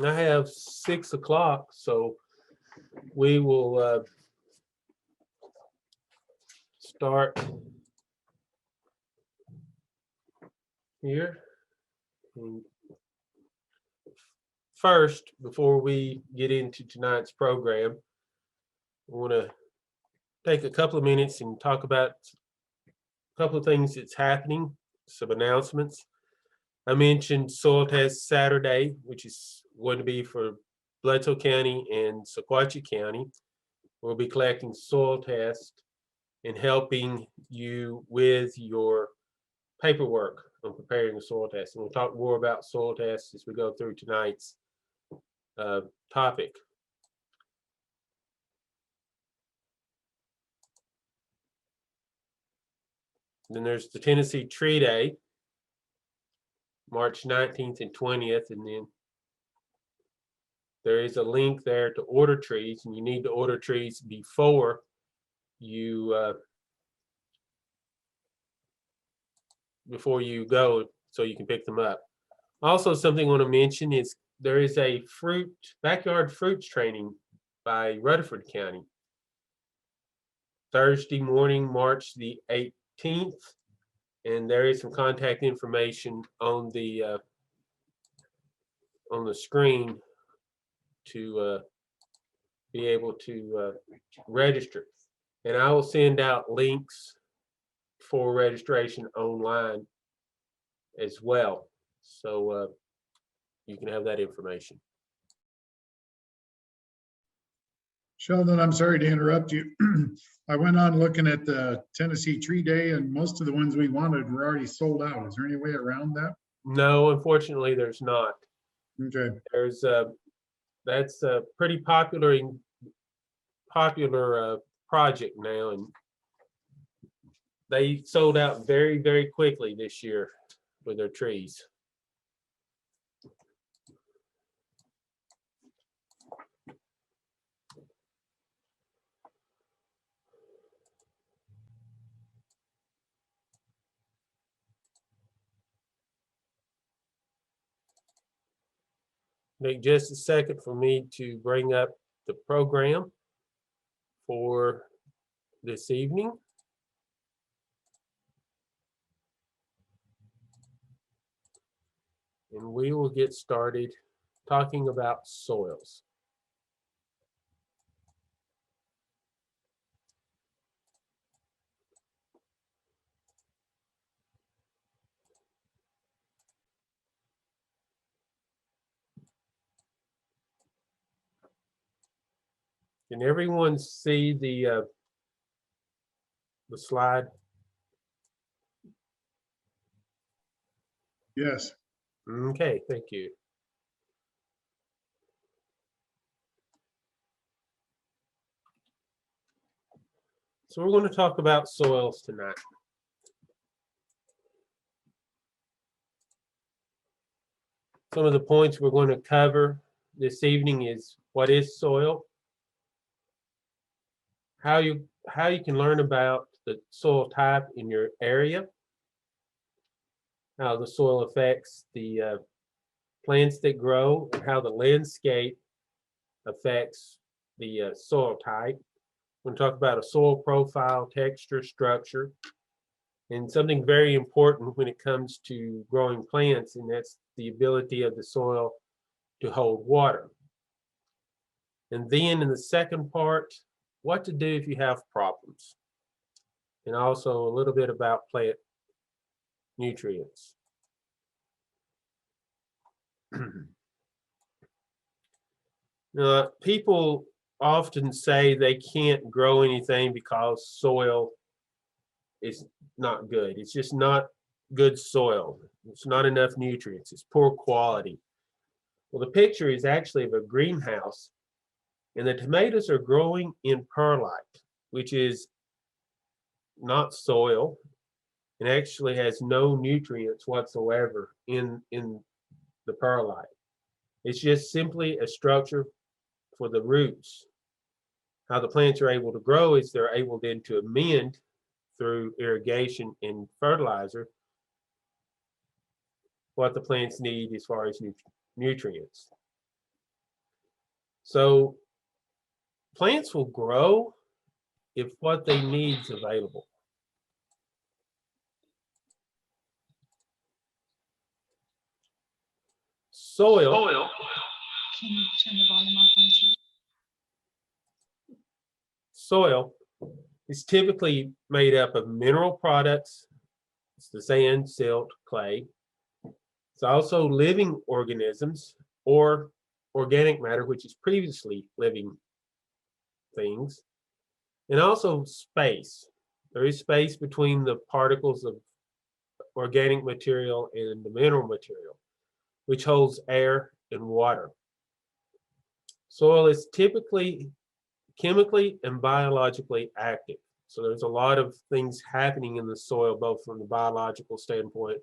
I have 6 o'clock, so we will start here. And first, before we get into tonight's program, I want to take a couple of minutes and talk about a couple of things that's happening, some announcements. I mentioned soil test Saturday, which is going to be for Bledsoe County and Sequatchie County. We'll be collecting soil tests and helping you with your paperwork on preparing the soil test. And we'll talk more about soil tests as we go through tonight's topic. Then there's the Tennessee Tree Day, March 19th and 20th, and then there is a link there to order trees, and you need to order trees before you go so you can pick them up. Also, something I want to mention is there is a backyard fruits training by Rutherford County, Thursday morning, March the 18th, and there is some contact information on the screen to be able to register. And I will send out links for registration online as well, so you can have that information. Sheldon, I'm sorry to interrupt you. I went on looking at the Tennessee Tree Day, and most of the ones we wanted were already sold out. Is there any way around that? No, unfortunately, there's not. Okay. There's that's a pretty popular project now, and they sold out very, very quickly this year with their trees. Take just a second for me to bring up the program for this evening. And we will get started talking about soils. Can everyone see the slide? Yes. Okay, thank you. So we're going to talk about soils tonight. Some of the points we're going to cover this evening is what is soil, how you can learn about the soil type in your area, how the soil affects the plants that grow, and how the landscape affects the soil type. We're going to talk about a soil profile, texture, structure, and something very important when it comes to growing plants, and that's the ability of the soil to hold water. And then in the second part, what to do if you have problems, and also a little bit about plant nutrients. People often say they can't grow anything because soil is not good. It's just not good soil. It's not enough nutrients. It's poor quality. Well, the picture is actually of a greenhouse, and the tomatoes are growing in perlite, which is not soil, and actually has no nutrients whatsoever in the perlite. It's just simply a structure for the roots. How the plants are able to grow is they're able then to amend through irrigation and fertilizer what the plants need as far as nutrients. So plants will grow if what they need is available. Soil Can you turn the volume off on the TV? soil is typically made up of mineral products. It's the sand, silt, clay. It's also living organisms or organic matter, which is previously living things, and also space. There is space between the particles of organic material and the mineral material, which holds air and water. Soil is typically chemically and biologically active. So there's a lot of things happening in the soil, both from the biological standpoint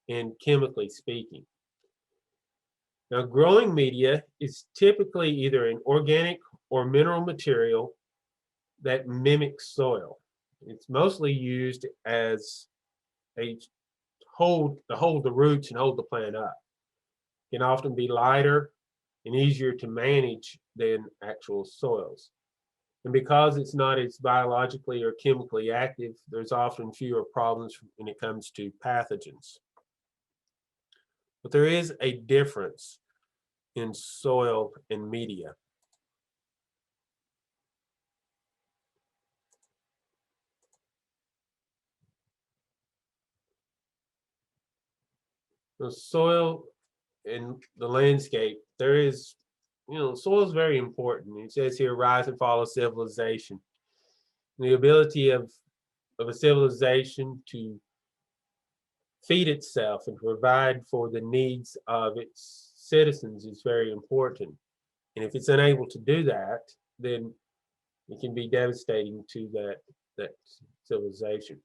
and chemically speaking. Now, growing media is typically either an organic or mineral material that mimics soil. It's mostly used as a hold the roots and hold the plant up. It can often be lighter and easier to manage than actual soils. And because it's not as biologically or chemically active, there's often fewer problems when it comes to pathogens. But there is a difference in soil and media. The soil and the landscape, there is, soil is very important. It says here, rise and fall of civilization. The ability of a civilization to feed itself and provide for the needs of its citizens is very important. And if it's unable to do that, then it can be devastating to that civilization.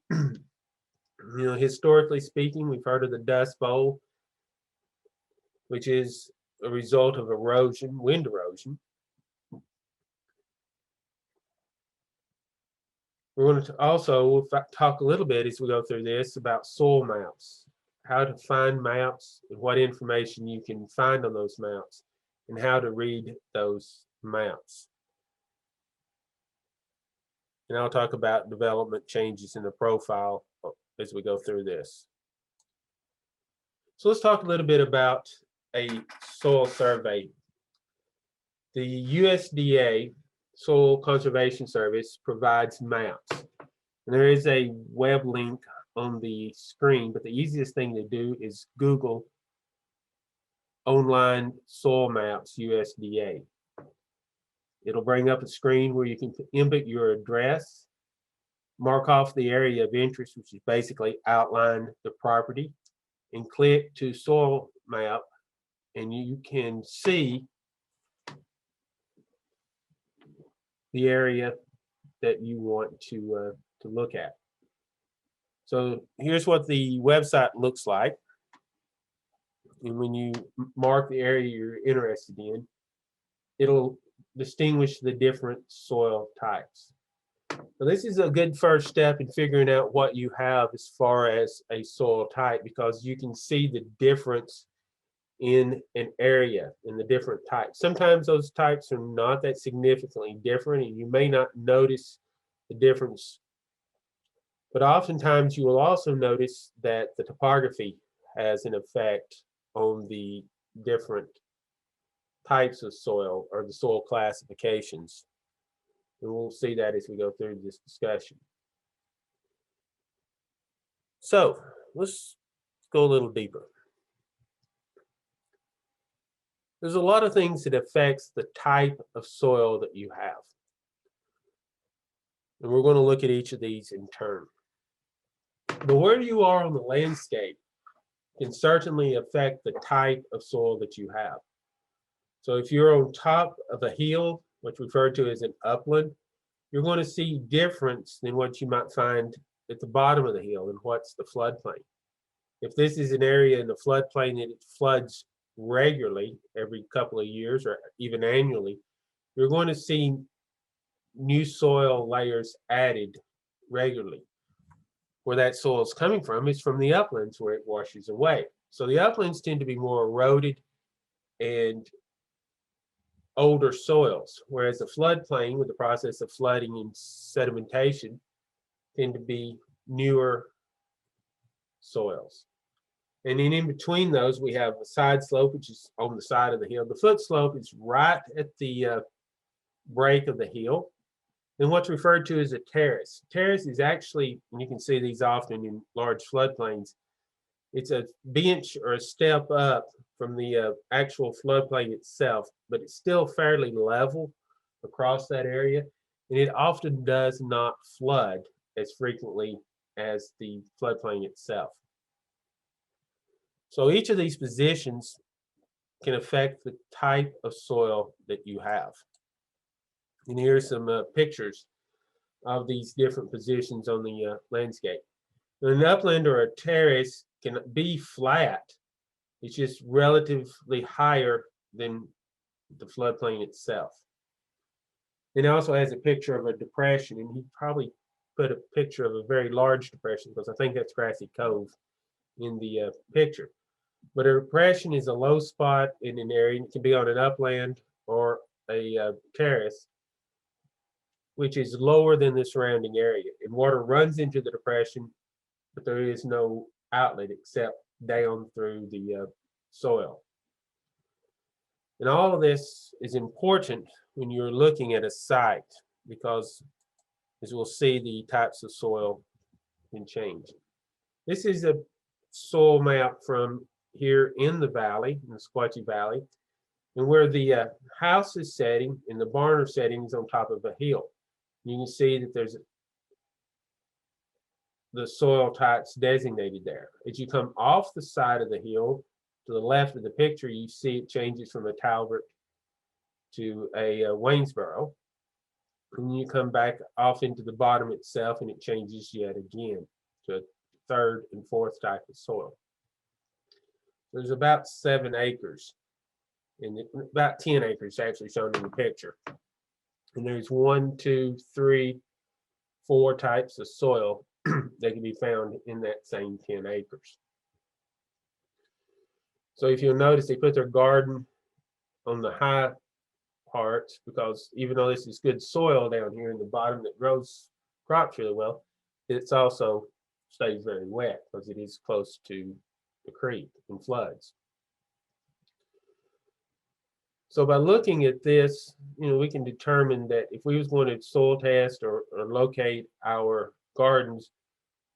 Historically speaking, we've heard of the Dust Bowl, which is a result of erosion, wind erosion. We're going to also talk a little bit as we go through this about soil maps, how to find maps and what information you can find on those maps and how to read those maps. And I'll talk about development changes in the profile as we go through this. So let's talk a little bit about a soil survey. The USDA Soil Conservation Service provides maps. And there is a web link on the screen, but the easiest thing to do is Google online soil maps USDA. It'll bring up a screen where you can input your address, mark off the area of interest, which is basically outline the property, and click to soil map, and you can see the area that you want to look at. So here's what the website looks like. And when you mark the area you're interested in, it'll distinguish the different soil types. So this is a good first step in figuring out what you have as far as a soil type, because you can see the difference in an area in the different types. Sometimes those types are not that significantly different and you may not notice the difference, but oftentimes you will also notice that the topography has an effect on the different types of soil or the soil classifications. And we'll see that as we go through this discussion. So let's go a little deeper. There's a lot of things that affects the type of soil that you have. And we're going to look at each of these in turn. But where you are on the landscape can certainly affect the type of soil that you have. So if you're on top of a hill, what's referred to as an upland, you're going to see difference than what you might find at the bottom of the hill and what's the floodplain. If this is an area in the floodplain that it floods regularly every couple of years or even annually, you're going to see new soil layers added regularly. Where that soil is coming from is from the uplands where it washes away. So the uplands tend to be more eroded and older soils, whereas the floodplain with the process of flooding and sedimentation tend to be newer soils. And then in between those, we have a side slope, which is on the side of the hill. The foot slope is right at the break of the hill. And what's referred to as a terrace. Terrace is actually, and you can see these often in large floodplains, it's a bench or a step up from the actual floodplain itself, but it's still fairly level across that area. And it often does not flood as frequently as the floodplain itself. So each of these positions can affect the type of soil that you have. And here are some pictures of these different positions on the landscape. An upland or a terrace can be flat. It's just relatively higher than the floodplain itself. It also has a picture of a depression, and he probably put a picture of a very large depression because I think that's Grassy Cove in the picture. But a depression is a low spot in an area. It can be on an upland or a terrace, which is lower than the surrounding area. And water runs into the depression, but there is no outlet except down through the soil. And all of this is important when you're looking at a site because, as we'll see, the types of soil can change. This is a soil map from here in the valley, in the Sequatchie Valley, and where the house is setting and the barn are setting is on top of a hill. You can see that there's the soil types designated there. As you come off the side of the hill to the left of the picture, you see it changes from a Talbot to a Waynesboro. And you come back off into the bottom itself and it changes yet again to a third and fourth type of soil. There's about 7 acres, and about 10 acres actually shown in the picture. And there's 1, 2, 3, 4 types of soil that can be found in that same 10 acres. So if you'll notice, they put their garden on the high parts because even though this is good soil down here in the bottom that grows crops really well, it's also stays very wet because it is close to the creek and floods. So by looking at this, we can determine that if we was going to soil test or locate our gardens,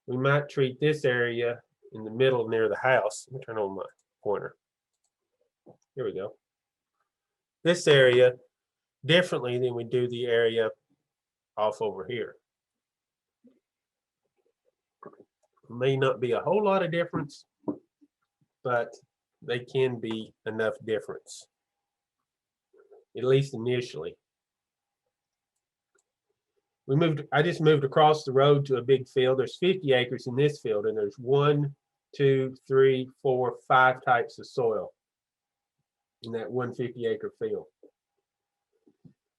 we might treat this area in the middle near the house. Let me turn on my pointer. Here we go. This area differently than we do the area off over here. May not be a whole lot of difference, but they can be enough difference, at least initially. I just moved across the road to a big field. There's 50 acres in this field, and there's 1, 2, 3, 4, 5 types of soil in that 150-acre field.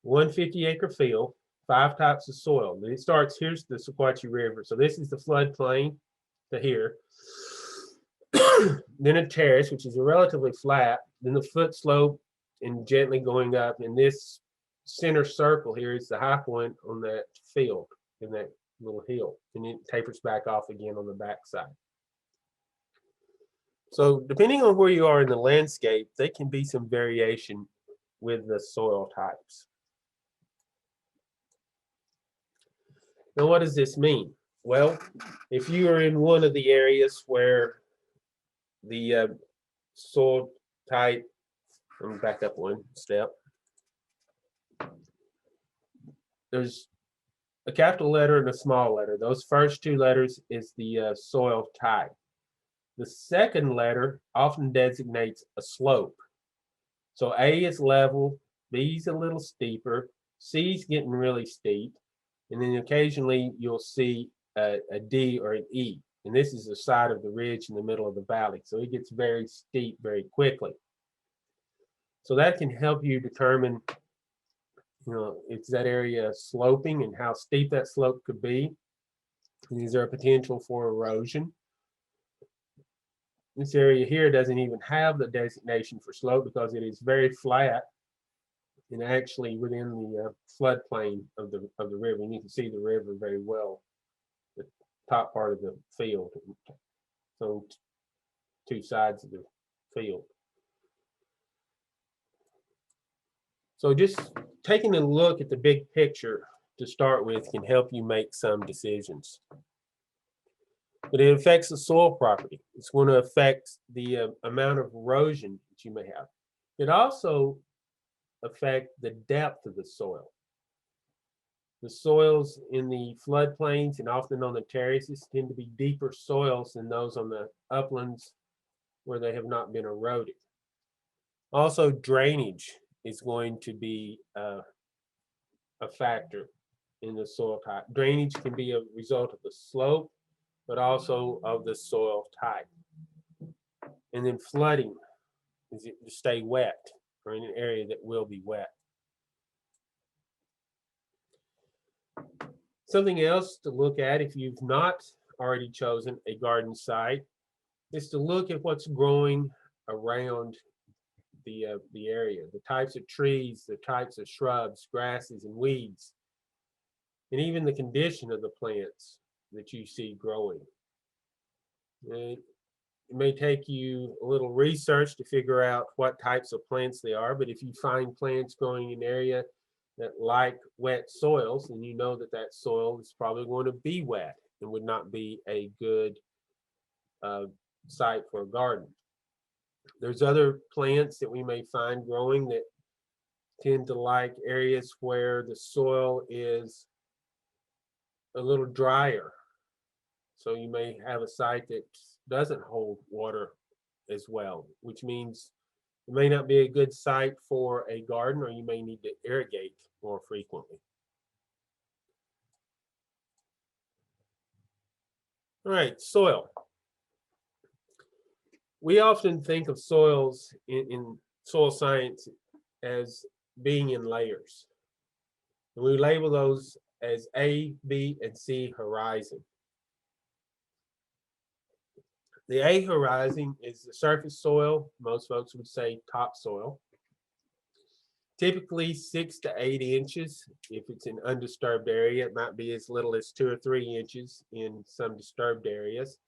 150-acre field, 5 types of soil. Then it starts, here's the Sequatchie River. So this is the floodplain to here. Then a terrace, which is a relatively flat, then the foot slope and gently going up. And this center circle here is the high point on that field in that little hill. And it tapers back off again on the back side. So depending on where you are in the landscape, there can be some variation with the soil types. Now, what does this mean? Well, if you are in one of the areas where the soil type, let me back up one step. There's a capital letter and a small letter. Those first 2 letters is the soil type. The second letter often designates a slope. So A is level, B is a little steeper, C is getting really steep, and then occasionally you'll see a D or an E. And this is the side of the ridge in the middle of the valley. So it gets very steep very quickly. So that can help you determine, is that area sloping and how steep that slope could be? And is there a potential for erosion? This area here doesn't even have the designation for slope because it is very flat. and actually within the floodplain of the river. And you can see the river very well, the top part of the field, so two sides of the field. So just taking a look at the big picture to start with can help you make some decisions. But it affects the soil property. It's going to affect the amount of erosion that you may have. It also affects the depth of the soil. The soils in the floodplains and often on the terraces tend to be deeper soils than those on the uplands where they have not been eroded. Also, drainage is going to be a factor in the soil type. Drainage can be a result of the slope, but also of the soil type. And then flooding is it to stay wet or in an area that will be wet. Something else to look at if you've not already chosen a garden site is to look at what's growing around the area, the types of trees, the types of shrubs, grasses, and weeds, and even the condition of the plants that you see growing. It may take you a little research to figure out what types of plants they are, but if you find plants growing in an area that like wet soils, then you know that that soil is probably going to be wet and would not be a good site for a garden. There's other plants that we may find growing that tend to like areas where the soil is a little drier. So you may have a site that doesn't hold water as well, which means it may not be a good site for a garden, or you may need to irrigate more frequently. All right, soil. We often think of soils in soil science as being in layers. And we label those as A, B, and C horizon. The A horizon is the surface soil. Most folks would say topsoil. Typically 6 to 8 inches. If it's an undisturbed area, it might be as little as 2 or 3 inches in some disturbed areas.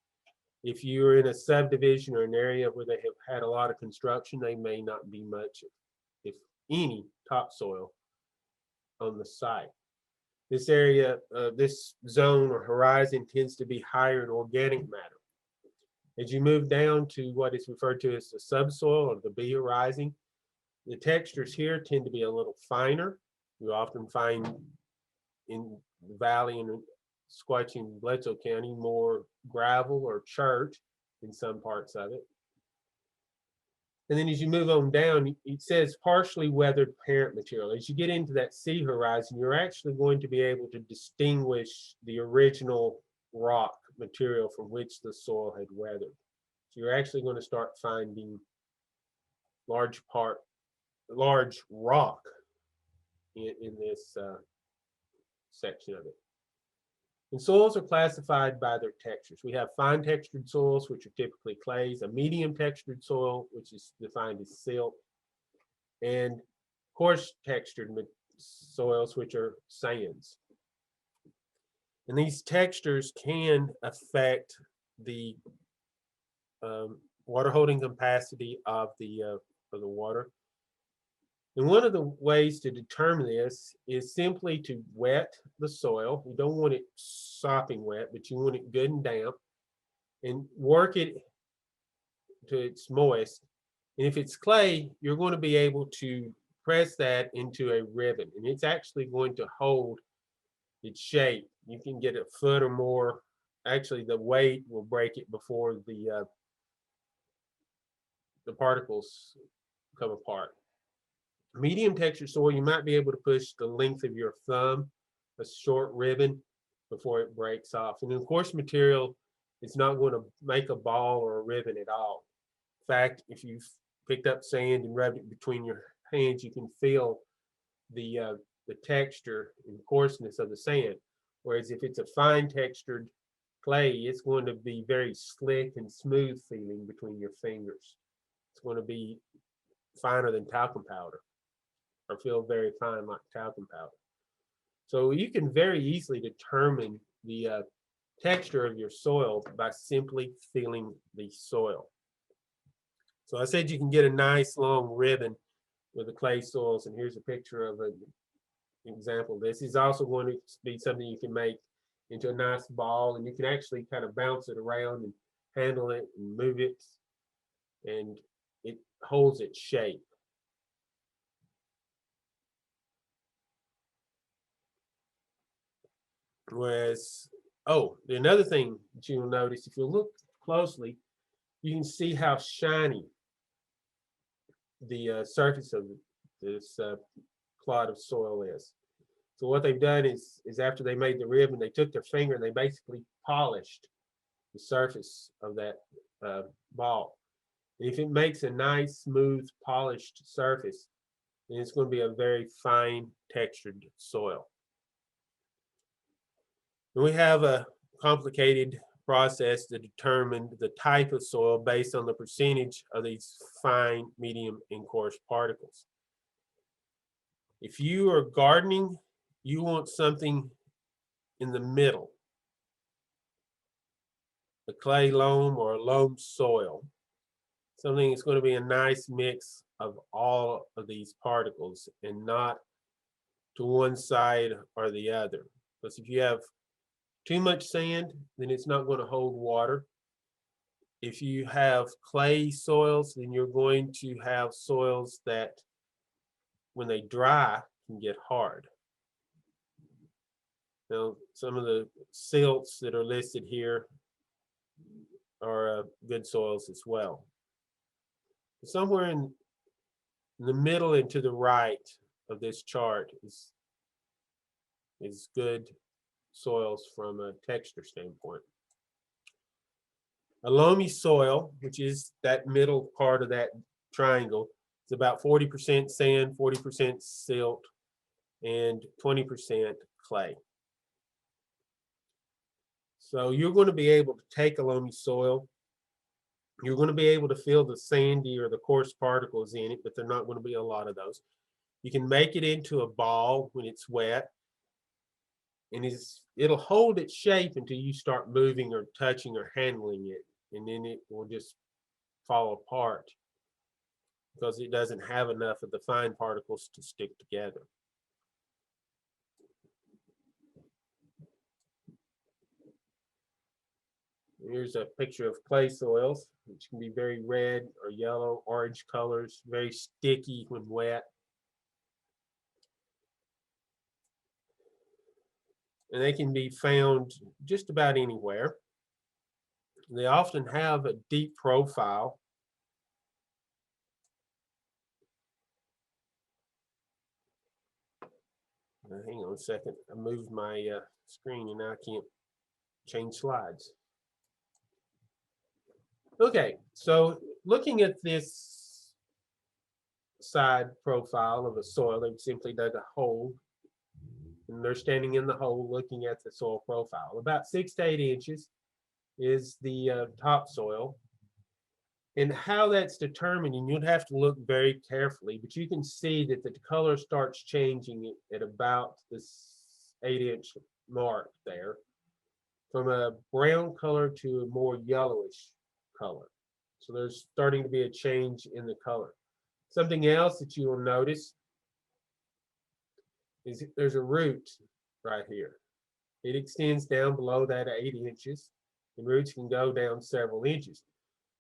If you're in a subdivision or an area where they have had a lot of construction, they may not be much, if any, topsoil on the site. This area, this zone or horizon tends to be higher in organic matter. As you move down to what is referred to as the subsoil or the B horizon, the textures here tend to be a little finer. You often find in the valley and Sequatchie, Bledsoe County more gravel or chert in some parts of it. And then as you move on down, it says partially weathered parent material. As you get into that C horizon, you're actually going to be able to distinguish the original rock material from which the soil had weathered. So you're actually going to start finding large rock in this section of it. And soils are classified by their textures. We have fine textured soils, which are typically clays, a medium textured soil, which is defined as silt, and coarse textured soils, which are sands. And these textures can affect the water holding capacity of the water. And one of the ways to determine this is simply to wet the soil. You don't want it sopping wet, but you want it good and damp, and work it to it's moist. And if it's clay, you're going to be able to press that into a ribbon, and it's actually going to hold its shape. You can get a foot or more. Actually, the weight will break it before the particles come apart. Medium texture soil, you might be able to push the length of your thumb, a short ribbon, before it breaks off. And of course, material is not going to make a ball or a ribbon at all. In fact, if you've picked up sand and rubbed it between your hands, you can feel the texture and coarseness of the sand. Whereas if it's a fine textured clay, it's going to be very slick and smooth feeling between your fingers. It's going to be finer than talcum powder. or feel very fine like talcum powder. So you can very easily determine the texture of your soil by simply feeling the soil. So I said you can get a nice long ribbon with the clay soils, and here's a picture of an example. This is also going to be something you can make into a nice ball, and you can actually kind of bounce it around and handle it and move it, and it holds its shape. Whereas, oh, another thing that you'll notice, if you look closely, you can see how shiny the surface of this plot of soil is. So what they've done is after they made the ribbon, they took their finger and they basically polished the surface of that ball. And if it makes a nice, smooth, polished surface, then it's going to be a very fine textured soil. And we have a complicated process to determine the type of soil based on the percentage of these fine, medium, and coarse particles. If you are gardening, you want something in the middle, a clay loam or a loam soil, something that's going to be a nice mix of all of these particles and not to one side or the other. Because if you have too much sand, then it's not going to hold water. If you have clay soils, then you're going to have soils that, when they dry, can get hard. Now, some of the silts that are listed here are good soils as well. Somewhere in the middle and to the right of this chart is good soils from a texture standpoint. A loamy soil, which is that middle part of that triangle, is about 40% sand, 40% silt, and 20% clay. So you're going to be able to take a loamy soil, you're going to be able to feel the sandy or the coarse particles in it, but there are not going to be a lot of those. You can make it into a ball when it's wet, and it'll hold its shape until you start moving or touching or handling it, and then it will just fall apart because it doesn't have enough of the fine particles to stick together. Here's a picture of clay soils, which can be very red or yellow, orange colors, very sticky when wet. And they can be found just about anywhere. They often have a deep profile. Hang on a second. I moved my screen and now I can't change slides. Okay, so looking at this side profile of a soil, they've simply dug a hole, and they're standing in the hole looking at the soil profile. About 6 to 8 inches is the topsoil. And how that's determined, and you'd have to look very carefully, but you can see that the color starts changing at about this 8-inch mark there, from a brown color to a more yellowish color. So there's starting to be a change in the color. Something else that you will notice is there's a root right here. It extends down below that 8 inches, and roots can go down several inches.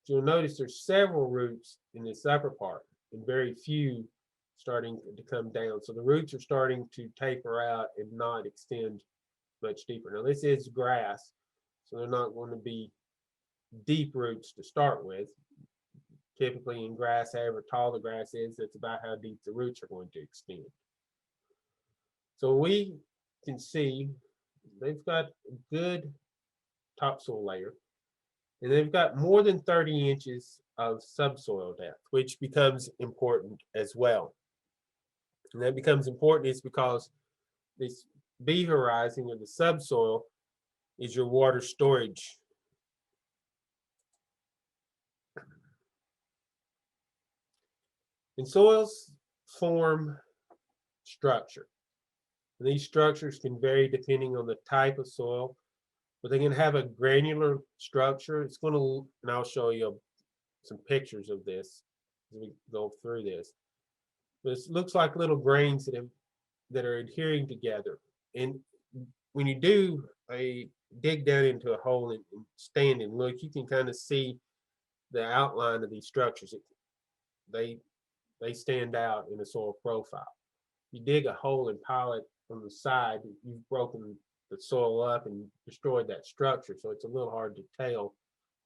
You'll notice there's several roots in this upper part and very few starting to come down. So the roots are starting to taper out and not extend much deeper. Now this is grass, so they're not going to be deep roots to start with. Typically in grass, however tall the grass is, that's about how deep the roots are going to extend. So we can see they've got a good topsoil layer, and they've got more than 30 inches of subsoil depth, which becomes important as well. And that becomes important is because this B horizon or the subsoil is your water storage. And soils form structure. And these structures can vary depending on the type of soil, but they can have a granular structure. It's going to, and I'll show you some pictures of this as we go through this. This looks like little grains that are adhering together. And when you do a dig down into a hole and stand and look, you can kind of see the outline of these structures. They stand out in the soil profile. You dig a hole and pile it on the side, you've broken the soil up and destroyed that structure. So it's a little hard to tell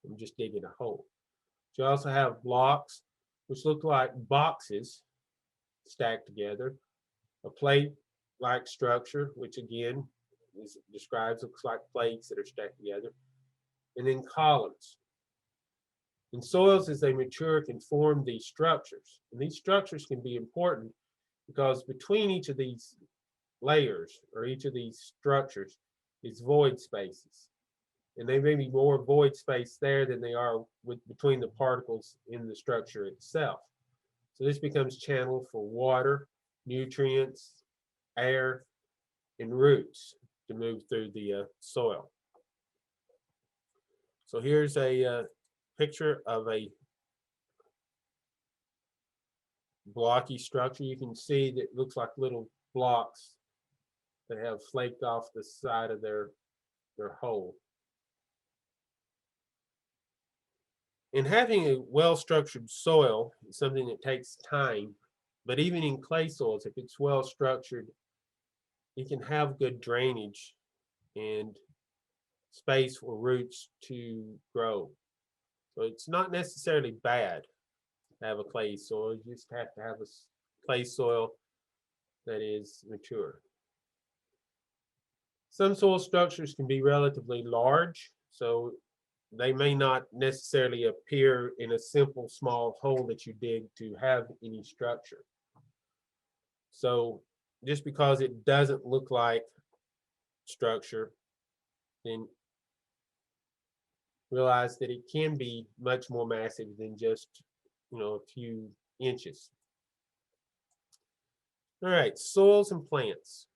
from just digging a hole. You also have blocks, which look like boxes stacked together, a plate-like structure, which again looks like plates that are stacked together, and then columns. And soils, as they mature, can form these structures. And these structures can be important because between each of these layers or each of these structures is void spaces. And there may be more void space there than they are between the particles in the structure itself. So this becomes channel for water, nutrients, air, and roots to move through the soil. So here's a picture of a blocky structure. You can see that it looks like little blocks that have flaked off the side of their hole. And having a well-structured soil is something that takes time, but even in clay soils, if it's well-structured, it can have good drainage and space for roots to grow. So it's not necessarily bad to have a clay soil. You just have to have a clay soil that is mature. Some soil structures can be relatively large, so they may not necessarily appear in a simple small hole that you dig to have any structure. So just because it doesn't look like structure, then realize that it can be much more massive than just, a few inches. All right, soils and plants.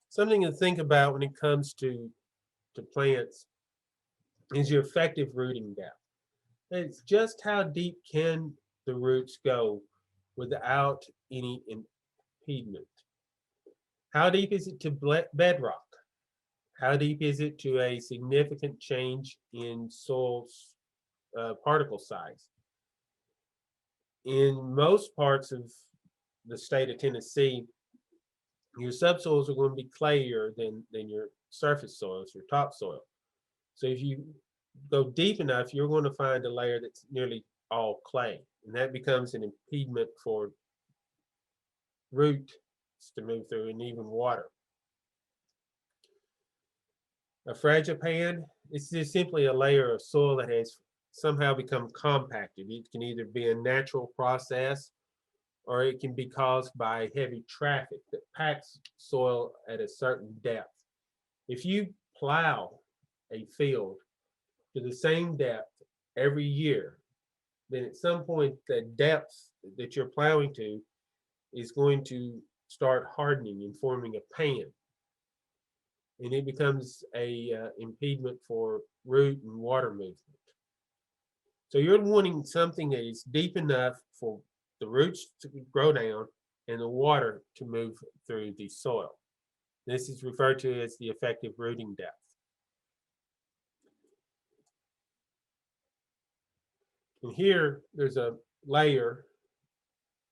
Something to think about when it comes to plants is your effective rooting depth. It's just how deep can the roots go without any impediment. How deep is it to bedrock? How deep is it to a significant change in soil's particle size? In most parts of the state of Tennessee, your subsoils are going to be clayier than your surface soils, your topsoil. So if you go deep enough, you're going to find a layer that's nearly all clay, and that becomes an impediment for roots to move through, and even water. A fragipan is just simply a layer of soil that has somehow become compacted. It can either be a natural process or it can be caused by heavy traffic that packs soil at a certain depth. If you plow a field to the same depth every year, then at some point the depth that you're plowing to is going to start hardening and forming a pan. And it becomes a impediment for root and water movement. So you're wanting something that is deep enough for the roots to grow down and the water to move through the soil. This is referred to as the effective rooting depth. And here there's a layer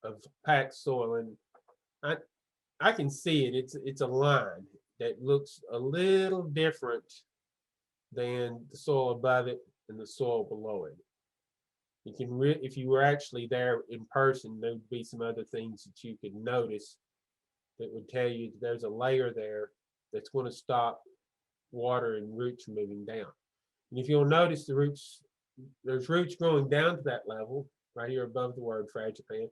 of packed soil, and I can see it. It's a line that looks a little different than the soil above it and the soil below it. You can, if you were actually there in person, there would be some other things that you could notice that would tell you that there's a layer there that's going to stop water and roots from moving down. And if you'll notice there's roots growing down to that level right here above the word fragipan,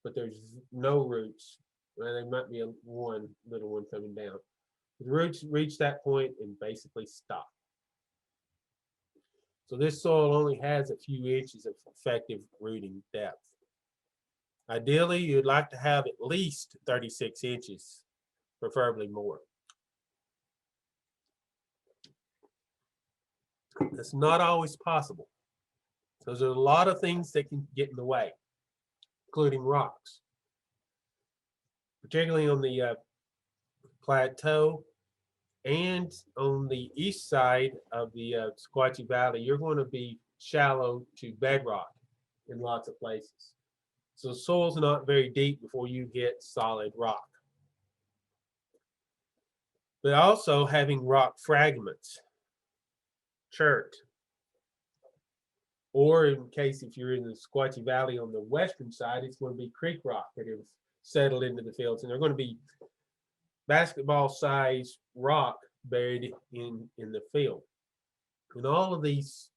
but there's no roots. Well, there might be one little one coming down. The roots reach that point and basically stop. So this soil only has a few inches of effective rooting depth. Ideally, you'd like to have at least 36 inches, preferably more. That's not always possible. So there's a lot of things that can get in the way, including rocks. Particularly on the plateau and on the east side of the Sequatchie Valley, you're going to be shallow to bedrock in lots of places. So the soil's not very deep before you get solid rock. But also having rock fragments, chert, or in case if you're in the Sequatchie Valley on the western side, it's going to be creek rock that has settled into the fields, and they're going to be basketball-sized rock buried in the field. And all of these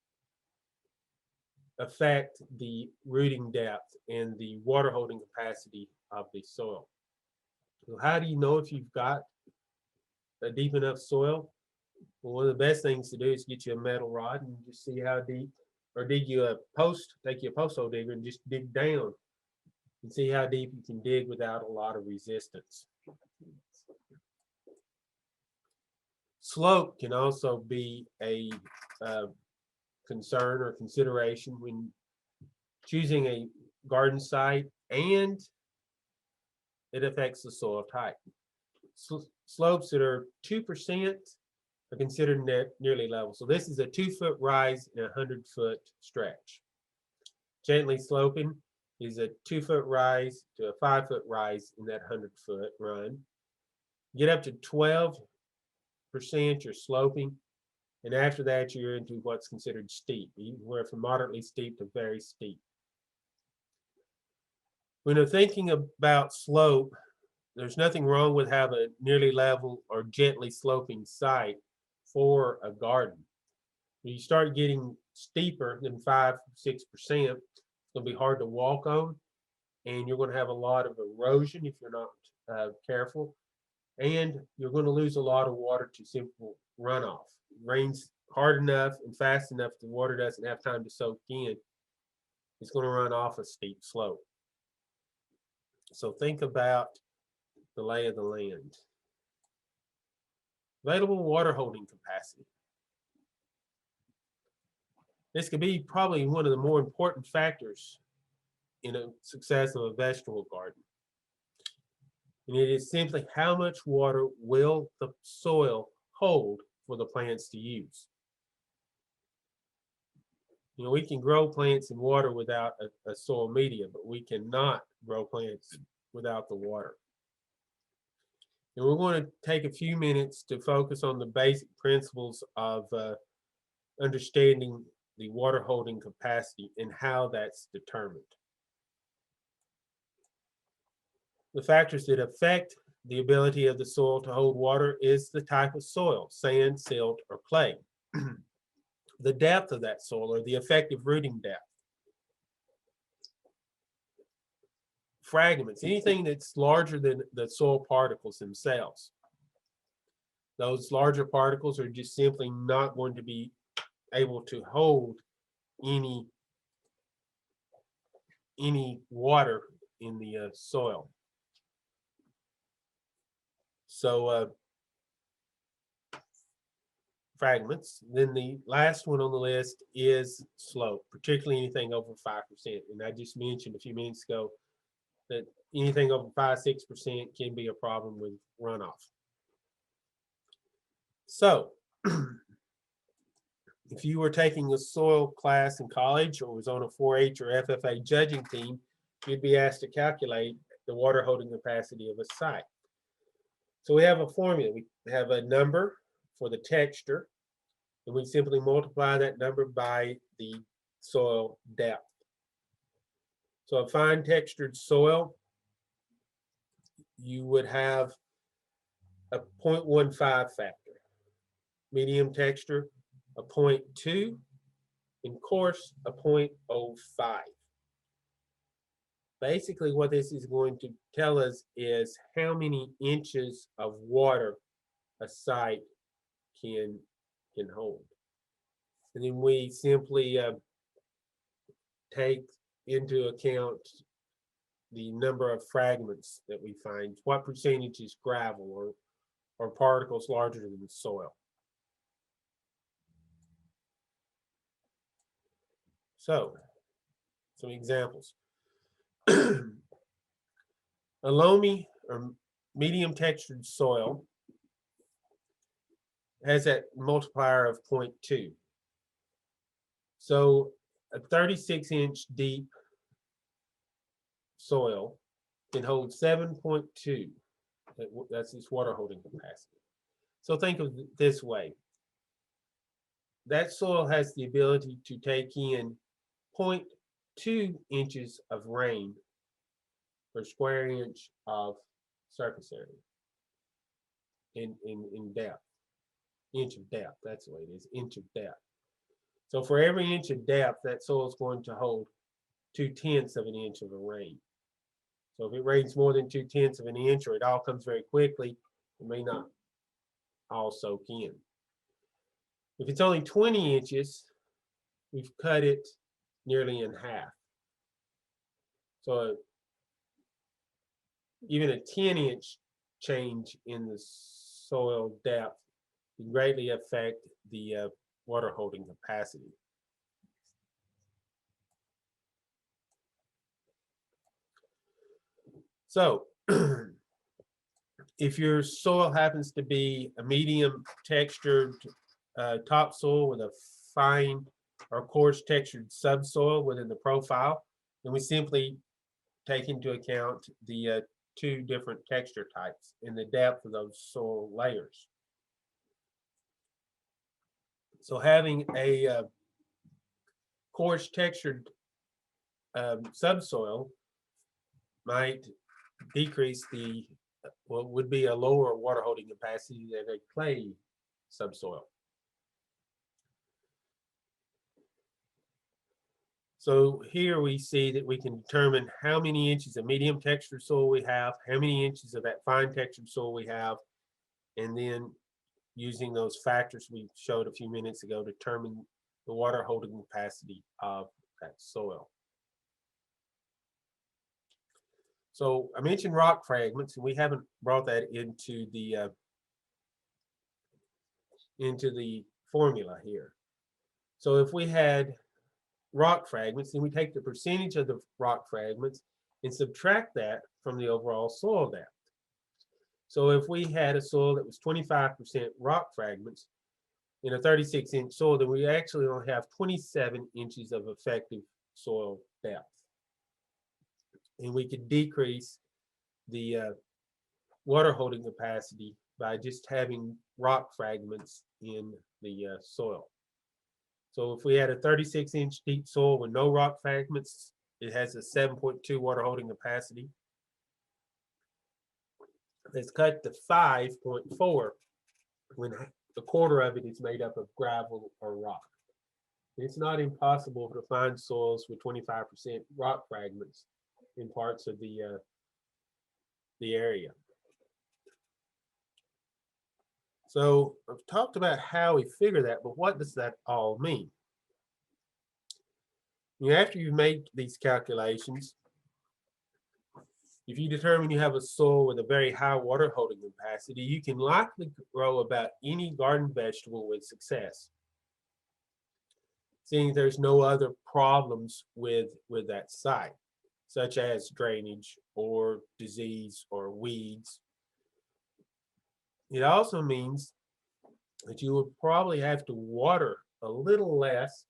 affect the rooting depth and the water holding capacity of the soil. So how do you know if you've got a deep enough soil? Well, one of the best things to do is get you a metal rod and just see how deep, or dig you a post, take you a post hole digger and just dig down and see how deep you can dig without a lot of resistance. Slope can also be a concern or consideration when choosing a garden site, and it affects the soil type. Slopes that are 2% are considered nearly level. So this is a 2-foot rise and a 100-foot stretch. Gently sloping is a 2-foot rise to a 5-foot rise in that 100-foot run. Get up to 12%, you're sloping, and after that you're into what's considered steep, anywhere from moderately steep to very steep. When you're thinking about slope, there's nothing wrong with having a nearly level or gently sloping site for a garden. When you start getting steeper than 5-6%, it's going to be hard to walk on, and you're going to have a lot of erosion if you're not careful, and you're going to lose a lot of water to simple runoff. It rains hard enough and fast enough the water doesn't have time to soak in. It's going to run off a steep slope. So think about the lay of the land. Available water holding capacity. This could be probably one of the more important factors in a success of a vegetable garden. And it is simply how much water will the soil hold for the plants to use. You know, we can grow plants in water without a soil media, but we cannot grow plants without the water. And we're going to take a few minutes to focus on the basic principles of understanding the water holding capacity and how that's determined. The factors that affect the ability of the soil to hold water is the type of soil, sand, silt, or clay. The depth of that soil, or the effective rooting depth. Fragments, anything that's larger than the soil particles themselves. Those larger particles are just simply not going to be able to hold any water in the soil. So fragments. Then the last one on the list is slope, particularly anything over 5%. And I just mentioned a few minutes ago that anything over 5-6% can be a problem with runoff. So if you were taking a soil class in college or was on a 4-H or FFA judging team, you'd be asked to calculate the water holding capacity of a site. So we have a formula. We have a number for the texture, and we simply multiply that number by the soil depth. So a fine textured soil, you would have a 0.15 factor. Medium texture, a 0.2, and coarse, a 0.05. Basically, what this is going to tell us is how many inches of water a site can hold. And then we simply take into account the number of fragments that we find. What percentage is gravel or particles larger than the soil? So, some examples. A loamy or medium textured soil has that multiplier of 0.2. So a 36-inch deep soil can hold 7.2. That's its water holding capacity. So think of it this way. That soil has the ability to take in 0.2 inches of rain per square inch of surface area in depth. Inch of depth, that's the way it is, inch of depth. So for every inch of depth, that soil is going to hold 2/10 of an inch of a rain. So if it rains more than 2/10 of an inch, or it all comes very quickly, it may not all soak in. If it's only 20 inches, we've cut it nearly in half. So even a 10-inch change in the soil depth can greatly affect the water holding capacity. So if your soil happens to be a medium textured topsoil with a fine or coarse textured subsoil within the profile, then we simply take into account the two different texture types and the depth of those soil layers. So having a coarse textured subsoil might decrease the what would be a lower water holding capacity than a clay subsoil. So here we see that we can determine how many inches of medium textured soil we have, how many inches of that fine textured soil we have, and then using those factors we showed a few minutes ago, determine the water holding capacity of that soil. So I mentioned rock fragments, and we haven't brought that into the formula here. So if we had rock fragments, then we take the percentage of the rock fragments and subtract that from the overall soil depth. So if we had a soil that was 25% rock fragments in a 36-inch soil, then we actually only have 27 inches of effective soil depth. And we could decrease the water holding capacity by just having rock fragments in the soil. So if we had a 36-inch deep soil with no rock fragments, it has a 7.2 water holding capacity. It's cut to 5.4 when a quarter of it is made up of gravel or rock. It's not impossible to find soils with 25% rock fragments in parts of the area. So I've talked about how we figure that, but what does that all mean? After you've made these calculations, if you determine you have a soil with a very high water holding capacity, you can likely grow about any garden vegetable with success, seeing there's no other problems with that site, such as drainage or disease or weeds. It also means that you would probably have to water a little less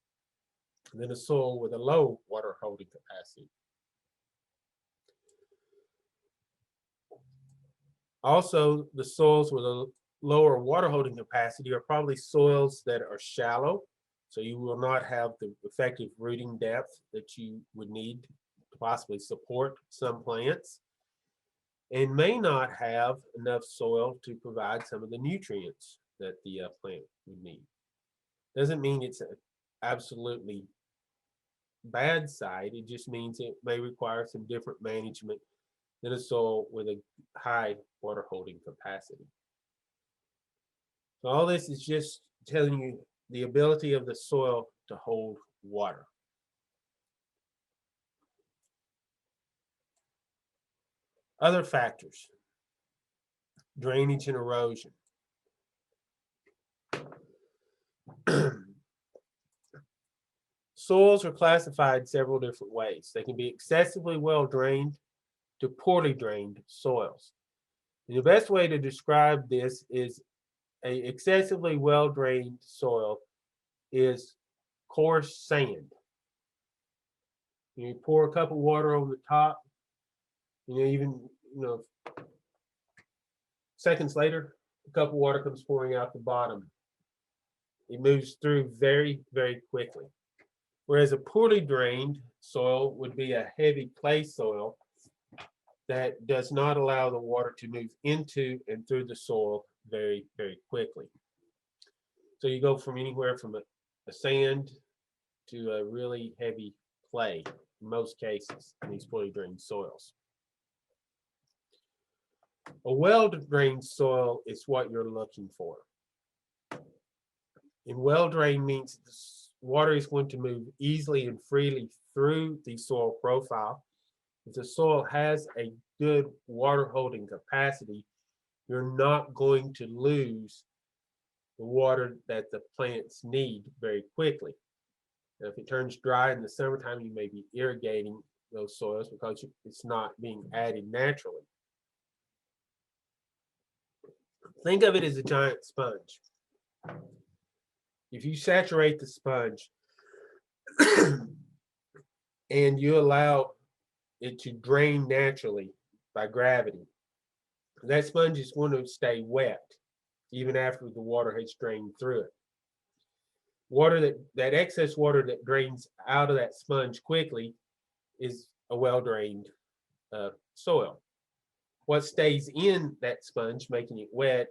than a soil with a low water holding capacity. Also, the soils with a lower water holding capacity are probably soils that are shallow, so you will not have the effective rooting depth that you would need to possibly support some plants, and may not have enough soil to provide some of the nutrients that the plant would need. Doesn't mean it's an absolutely bad site, it just means it may require some different management than a soil with a high water holding capacity. So all this is just telling you the ability of the soil to hold water. Other factors: drainage and erosion. Soils are classified several different ways. They can be excessively well drained to poorly drained soils. And the best way to describe this is a excessively well drained soil is coarse sand. You pour a cup of water over the top, seconds later, a cup of water comes pouring out the bottom. It moves through very, very quickly. Whereas a poorly drained soil would be a heavy clay soil that does not allow the water to move into and through the soil very, very quickly. So you go from anywhere from a sand to a really heavy clay in most cases in these poorly drained soils. A well-drained soil is what you're looking for. And well-drained means the water is going to move easily and freely through the soil profile. If the soil has a good water holding capacity, you're not going to lose the water that the plants need very quickly. Now, if it turns dry in the summertime, you may be irrigating those soils because it's not being added naturally. Think of it as a giant sponge. If you saturate the sponge and you allow it to drain naturally by gravity, that sponge is going to stay wet even after the water has drained through it. That excess water that drains out of that sponge quickly is a well-drained soil. What stays in that sponge, making it wet,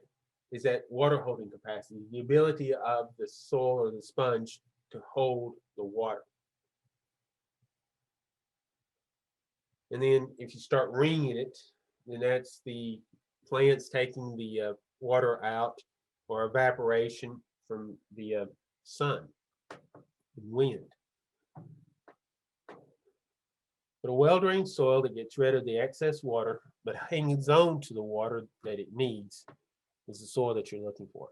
is that water holding capacity, the ability of the soil or the sponge to hold the water. And then if you start wringing it, then that's the plants taking the water out, or evaporation from the sun and wind. But a well-drained soil that gets rid of the excess water but hangs on to the water that it needs is the soil that you're looking for.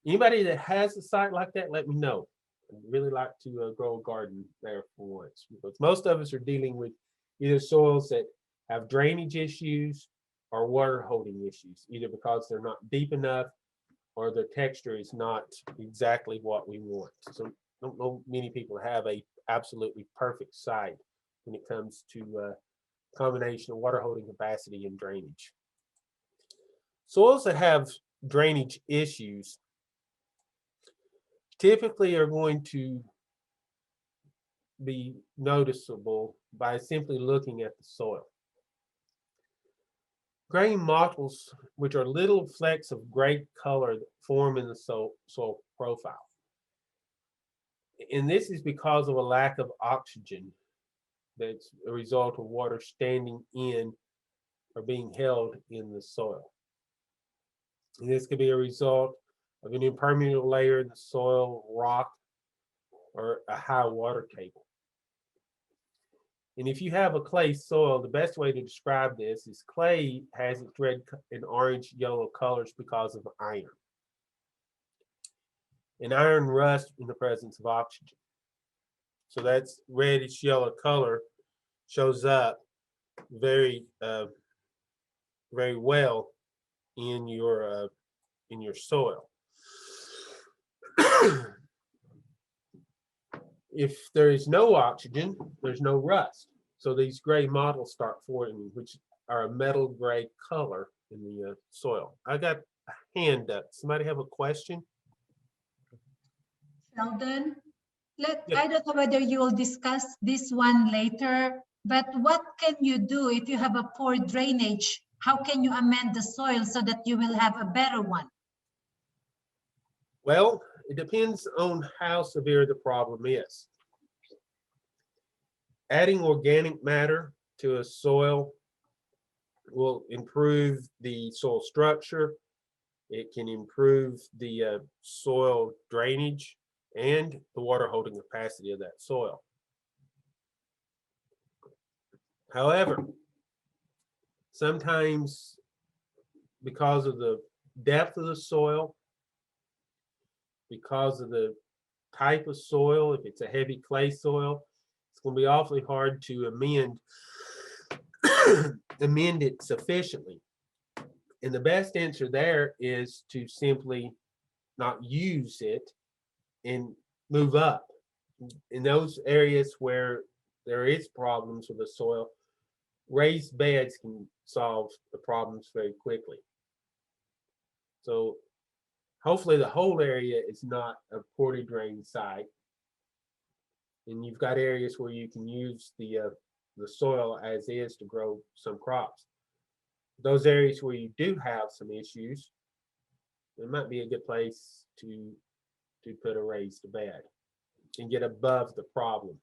Anybody that has a site like that, let me know. I'd really like to grow a garden there for once, because most of us are dealing with either soils that have drainage issues or water holding issues, either because they're not deep enough or their texture is not exactly what we want. So I don't know many people have a absolutely perfect site when it comes to combination of water holding capacity and drainage. Soils that have drainage issues typically are going to be noticeable by simply looking at the soil. Gray mottles, which are little flecks of gray color that form in the soil profile. And this is because of a lack of oxygen that's a result of water standing in or being held in the soil. And this could be a result of an impermeable layer in the soil, rock, or a high water table. And if you have a clay soil, the best way to describe this is clay has its red and orange, yellow colors because of iron. And iron rusts in the presence of oxygen. So that's reddish yellow color shows up very well in your soil. If there is no oxygen, there's no rust. So these gray mottles start forming, which are a metal gray color in the soil. I got a hand up. Somebody have a question? Sheldon, Yeah. I don't know whether you will discuss this one later, but what can you do if you have a poor drainage? How can you amend the soil so that you will have a better one? Well, it depends on how severe the problem is. Adding organic matter to a soil will improve the soil structure. It can improve the soil drainage and the water holding capacity of that soil. However, Sometimes because of the depth of the soil, because of the type of soil, if it's a heavy clay soil, it's going to be awfully hard to amend it sufficiently. And the best answer there is to simply not use it and move up. In those areas where there is problems with the soil, raised beds can solve the problems very quickly. So hopefully the whole area is not a poorly drained site, and you've got areas where you can use the soil as is to grow some crops. Those areas where you do have some issues, it might be a good place to put a raised bed and get above the problem.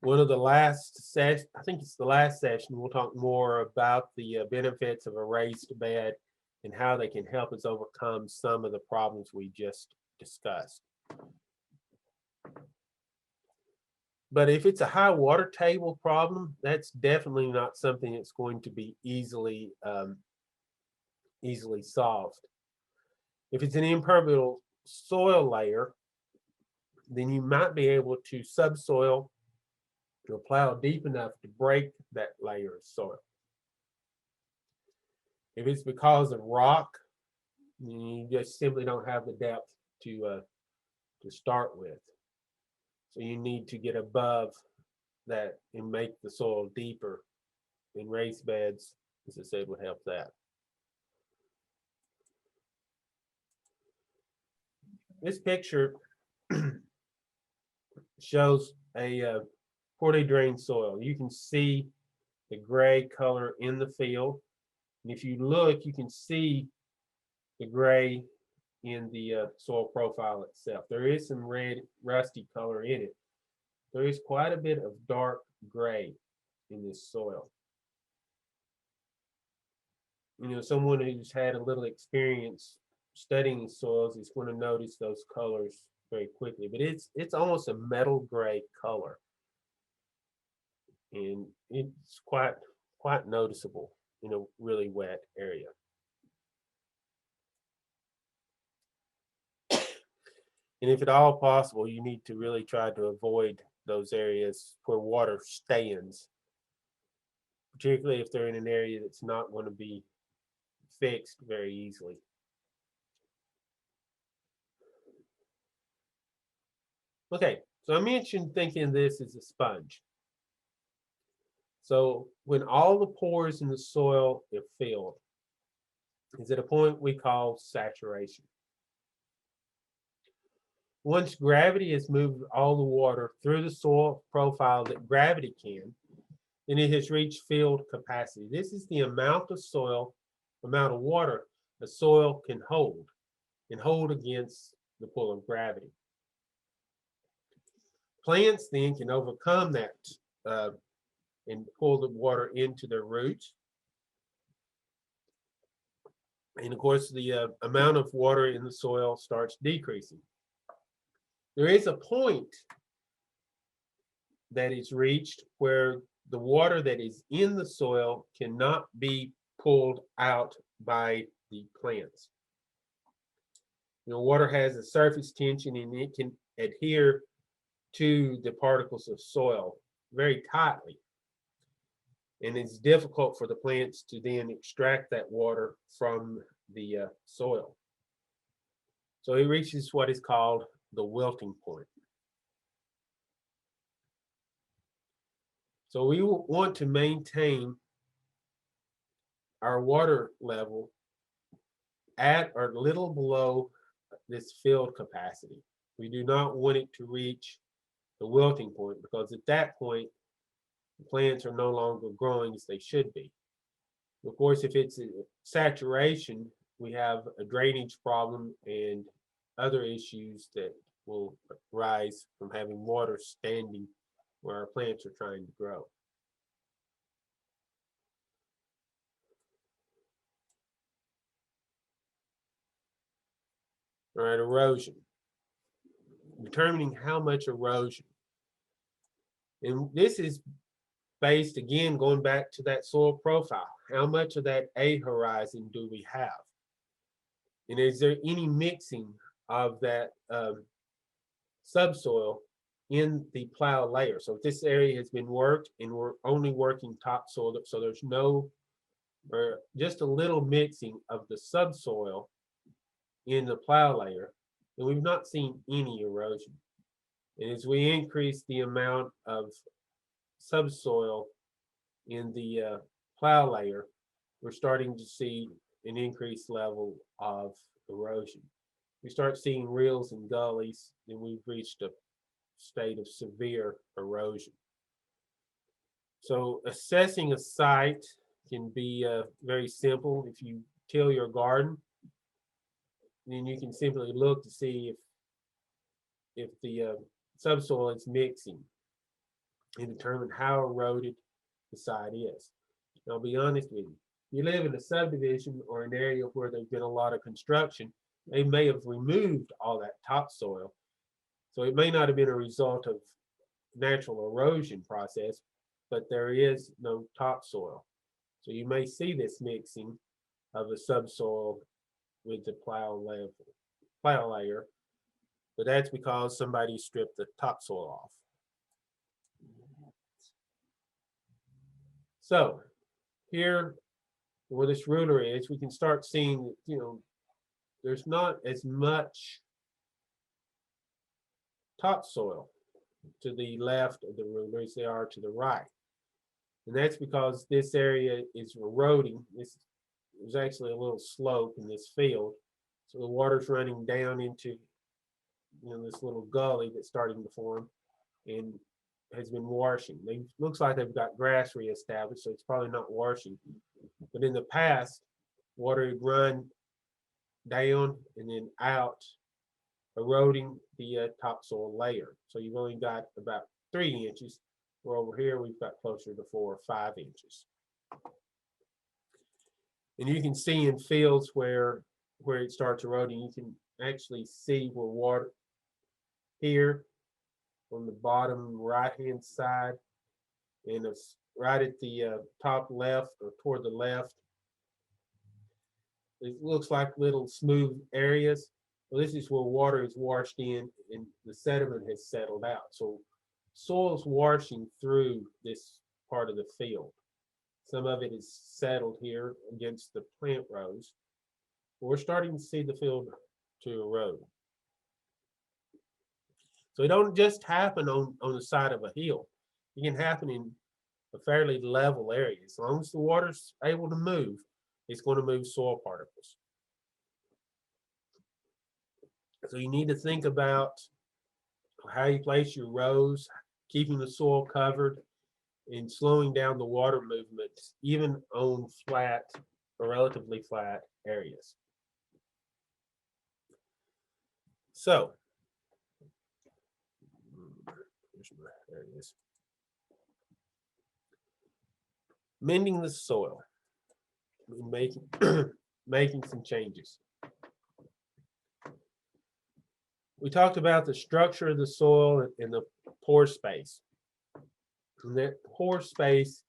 One of the last sessions, I think it's the last session, we'll talk more about the benefits of a raised bed and how they can help us overcome some of the problems we just discussed. But if it's a high water table problem, that's definitely not something that's going to be easily solved. If it's an impermeable soil layer, then you might be able to subsoil or plow deep enough to break that layer of soil. If it's because of rock, you just simply don't have the depth to start with. So you need to get above that and make the soil deeper. And raised beds, as I said, would help that. This picture shows a poorly drained soil. You can see the gray color in the field. And if you look, you can see the gray in the soil profile itself. There is some red, rusty color in it. There is quite a bit of dark gray in this soil. You know, someone who's had a little experience studying soils is going to notice those colors very quickly, but it's almost a metal gray color, and it's quite noticeable in a really wet area. And if at all possible, you need to really try to avoid those areas where water stands, particularly if they're in an area that's not going to be fixed very easily. Okay, so I mentioned thinking of this as a sponge. So when all the pores in the soil are filled, is at a point we call saturation. Once gravity has moved all the water through the soil profile that gravity can, then it has reached field capacity. This is the amount of water the soil can hold and hold against the pull of gravity. Plants then can overcome that and pull the water into their roots. And of course, the amount of water in the soil starts decreasing. There is a point that is reached where the water that is in the soil cannot be pulled out by the plants. You know, water has a surface tension and it can adhere to the particles of soil very tightly. And it's difficult for the plants to then extract that water from the soil. So it reaches what is called the wilting point. So we want to maintain our water level at or a little below this field capacity. We do not want it to reach the wilting point, because at that point, the plants are no longer growing as they should be. Of course, if it's a saturation, we have a drainage problem and other issues that will rise from having water standing where our plants are trying to grow. All right, erosion. Determining how much erosion. And this is based, again, going back to that soil profile. How much of that A horizon do we have? And is there any mixing of that subsoil in the plow layer? So if this area has been worked and we're only working topsoil, so there's no, or just a little mixing of the subsoil in the plow layer, then we've not seen any erosion. And as we increase the amount of subsoil in the plow layer, we're starting to see an increased level of erosion. We start seeing rills and gullies, and we've reached a state of severe erosion. So assessing a site can be very simple. If you till your garden, then you can simply look to see if the subsoil is mixing and determine how eroded the site is. And I'll be honest with you, you live in a subdivision or an area where there's been a lot of construction, they may have removed all that topsoil. So it may not have been a result of natural erosion process, but there is no topsoil. So you may see this mixing of the subsoil with the plow layer, but that's because somebody stripped the topsoil off. So here, where this ruler is, we can start seeing, there's not as much topsoil to the left of the ruler as there are to the right. And that's because this area is eroding. There's actually a little slope in this field. So the water's running down into this little gully that's starting to form and has been washing. Looks like they've got grass reestablished, so it's probably not washing. But in the past, water had run down and then out, eroding the topsoil layer. So you've only got about 3 inches, where over here we've got closer to 4 or 5 inches. And you can see in fields where it starts eroding, you can actually see where water here on the bottom right-hand side, and it's right at the top left or toward the left. It looks like little smooth areas. Well, this is where water is washed in and the sediment has settled out. So soil's washing through this part of the field. Some of it is settled here against the plant rows. We're starting to see the field to erode. So it don't just happen on the side of a hill. It can happen in a fairly level area. As long as the water's able to move, it's going to move soil particles. So you need to think about how you place your rows, keeping the soil covered, and slowing down the water movement, even on flat or relatively flat areas. So, there it is. Mending the soil, making making some changes. We talked about the structure of the soil and the pore space. And that pore space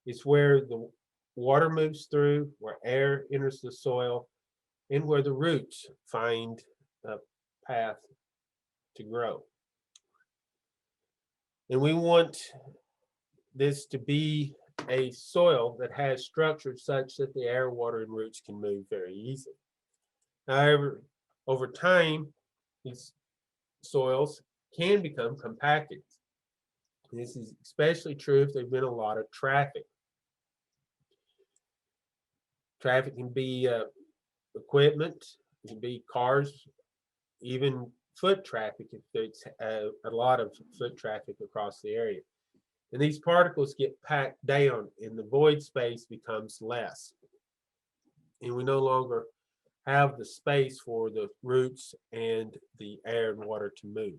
is where the water moves through, where air enters the soil, and where the roots find a path to grow. And we want this to be a soil that has structure such that the air, water, and roots can move very easily. However, over time, these soils can become compacted. This is especially true if there's been a lot of traffic. Traffic can be equipment, it can be cars, even foot traffic if there's a lot of foot traffic across the area. And these particles get packed down and the void space becomes less. And we no longer have the space for the roots and the air and water to move.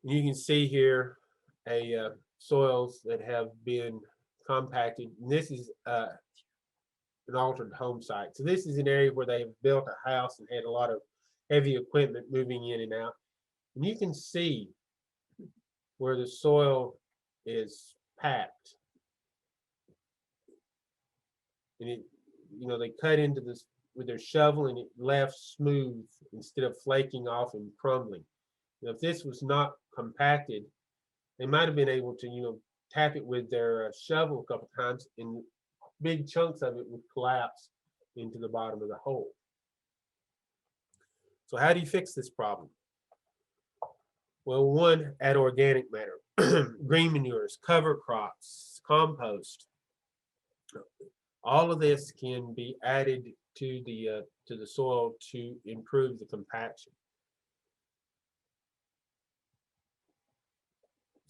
You can see here soils that have been compacted. And this is an altered home site. So this is an area where they've built a house and had a lot of heavy equipment moving in and out. And you can see where the soil is packed. And it, they cut into this with their shovel and it left smooth instead of flaking off and crumbling. If this was not compacted, they might have been able to, tap it with their shovel a couple times and big chunks of it would collapse into the bottom of the hole. So how do you fix this problem? Well, one, add organic matter, green manures, cover crops, compost. All of this can be added to the soil to improve the compaction.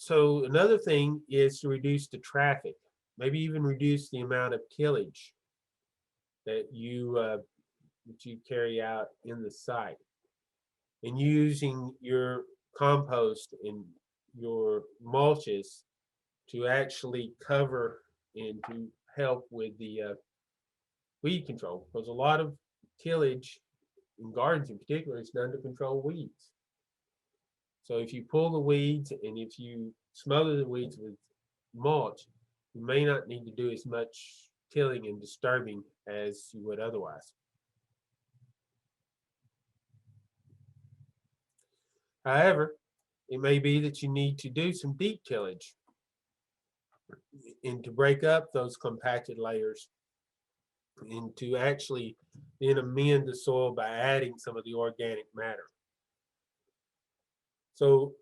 So another thing is to reduce the traffic, maybe even reduce the amount of tillage that you carry out in the site, and using your compost and your mulches to actually cover and to help with the weed control, because a lot of tillage in gardens in particular is done to control weeds. So if you pull the weeds and if you smother the weeds with mulch, you may not need to do as much tilling and disturbing as you would otherwise. However, it may be that you need to do some deep tillage and to break up those compacted layers and to actually then amend the soil by adding some of the organic matter. So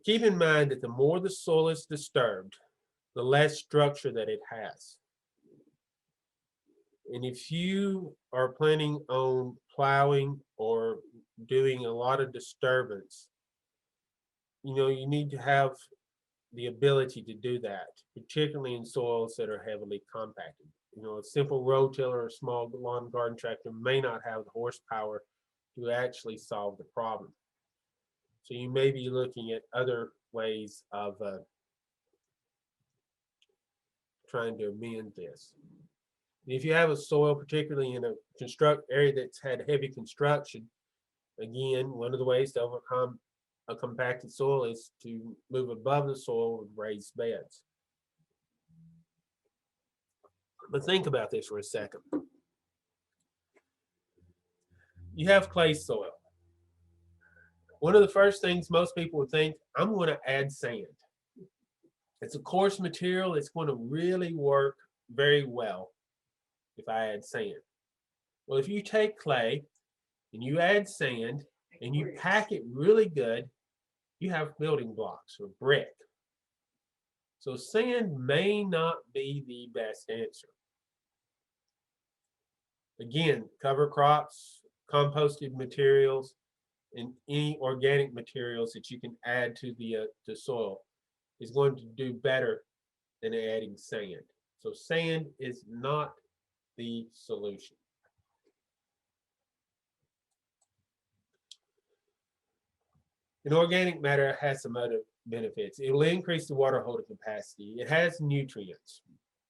keep in mind that the more the soil is disturbed, the less structure that it has. And if you are planning on plowing or doing a lot of disturbance, you need to have the ability to do that, particularly in soils that are heavily compacted. A simple rototiller or small lawn garden tractor may not have the horsepower to actually solve the problem. So you may be looking at other ways of trying to amend this. If you have a soil, particularly in a area that's had heavy construction, again, one of the ways to overcome a compacted soil is to move above the soil with raised beds. But think about this for a second. You have clay soil. One of the first things most people would think, I'm going to add sand. It's a coarse material. It's going to really work very well if I add sand. Well, if you take clay and you add sand and you pack it really good, you have building blocks or brick. So sand may not be the best answer. Again, cover crops, composted materials, and any organic materials that you can add to the soil is going to do better than adding sand. So sand is not the solution. And organic matter has some other benefits. It will increase the water holding capacity. It has nutrients.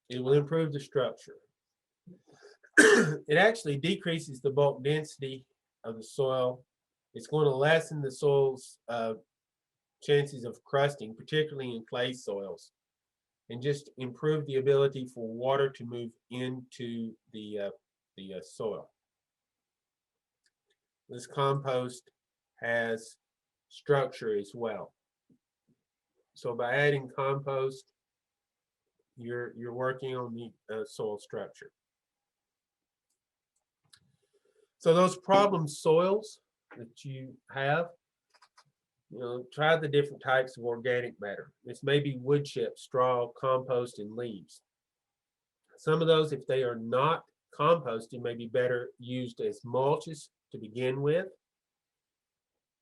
It will improve the structure. It actually decreases the bulk density of the soil. It's going to lessen the soil's chances of crusting, particularly in clay soils, and just improve the ability for water to move into the soil. This compost has structure as well. So by adding compost, you're working on the soil structure. So those problem soils that you have, try the different types of organic matter. This may be wood chips, straw, compost, and leaves. Some of those, if they are not composted, may be better used as mulches to begin with,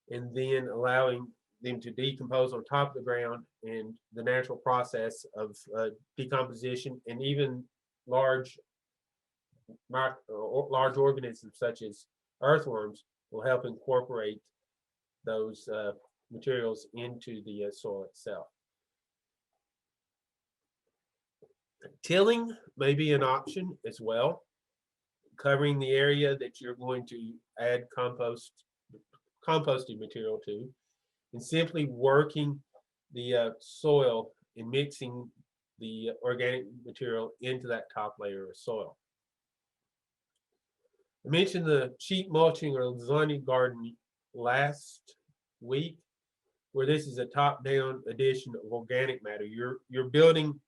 and then allowing them to decompose on top of the ground, and the natural process of decomposition and even large organisms such as earthworms will help incorporate those materials into the soil itself. Tilling may be an option as well, covering the area that you're going to add composted material to, and simply working the soil and mixing the organic material into that top layer of soil. I mentioned the sheet mulching or lasagna garden last week, where this is a top-down addition of organic matter. You're building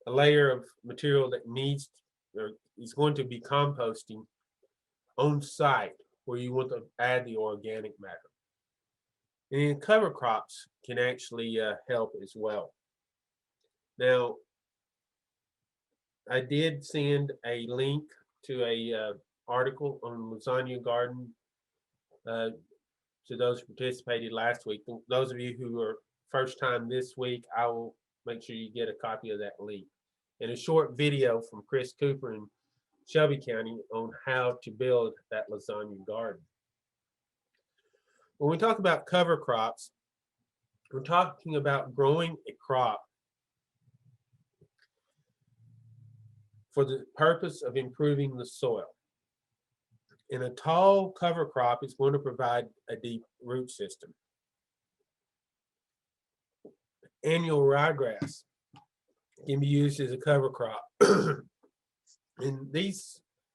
a layer of material that needs or is going to be composting on site where you want to add the organic matter. And cover crops can actually help as well. Now, I did send a link to a article on lasagna garden to those who participated last week. Those of you who are first time this week, I will make sure you get a copy of that link. And a short video from Chris Cooper in Shelby County on how to build that lasagna garden. When we talk about cover crops, we're talking about growing a crop for the purpose of improving the soil. And a tall cover crop is going to provide a deep root system. Annual ryegrass can be used as a cover crop. And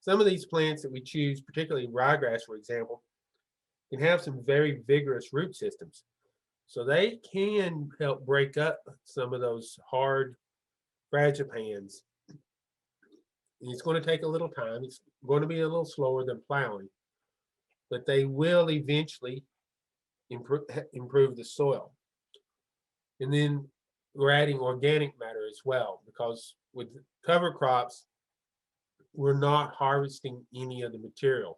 some of these plants that we choose, particularly ryegrass, for example, can have some very vigorous root systems. So they can help break up some of those hard frangipans. And it's going to take a little time. It's going to be a little slower than plowing, but they will eventually improve the soil. And then we're adding organic matter as well, because with cover crops, we're not harvesting any of the material.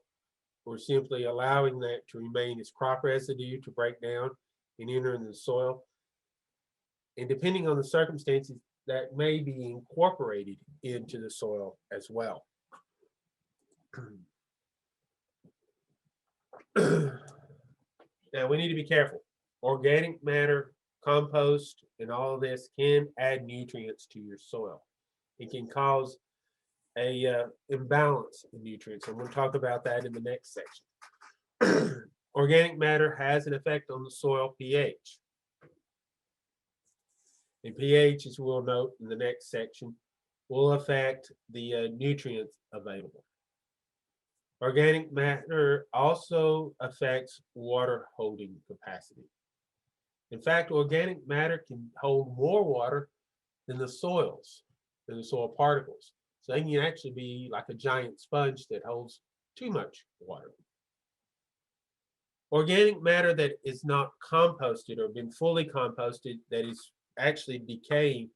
We're simply allowing that to remain as crop residue to break down and enter in the soil. And depending on the circumstances, that may be incorporated into the soil as well. Now we need to be careful. Organic matter, compost, and all of this can add nutrients to your soil. It can cause a imbalance in nutrients, and we'll talk about that in the next section. Organic matter has an effect on the soil pH. And pH, as we'll note in the next section, will affect the nutrients available. Organic matter also affects water holding capacity. In fact, organic matter can hold more water than the soil particles. So they can actually be like a giant sponge that holds too much water. Organic matter that is not composted or been fully composted, that is actually decaying,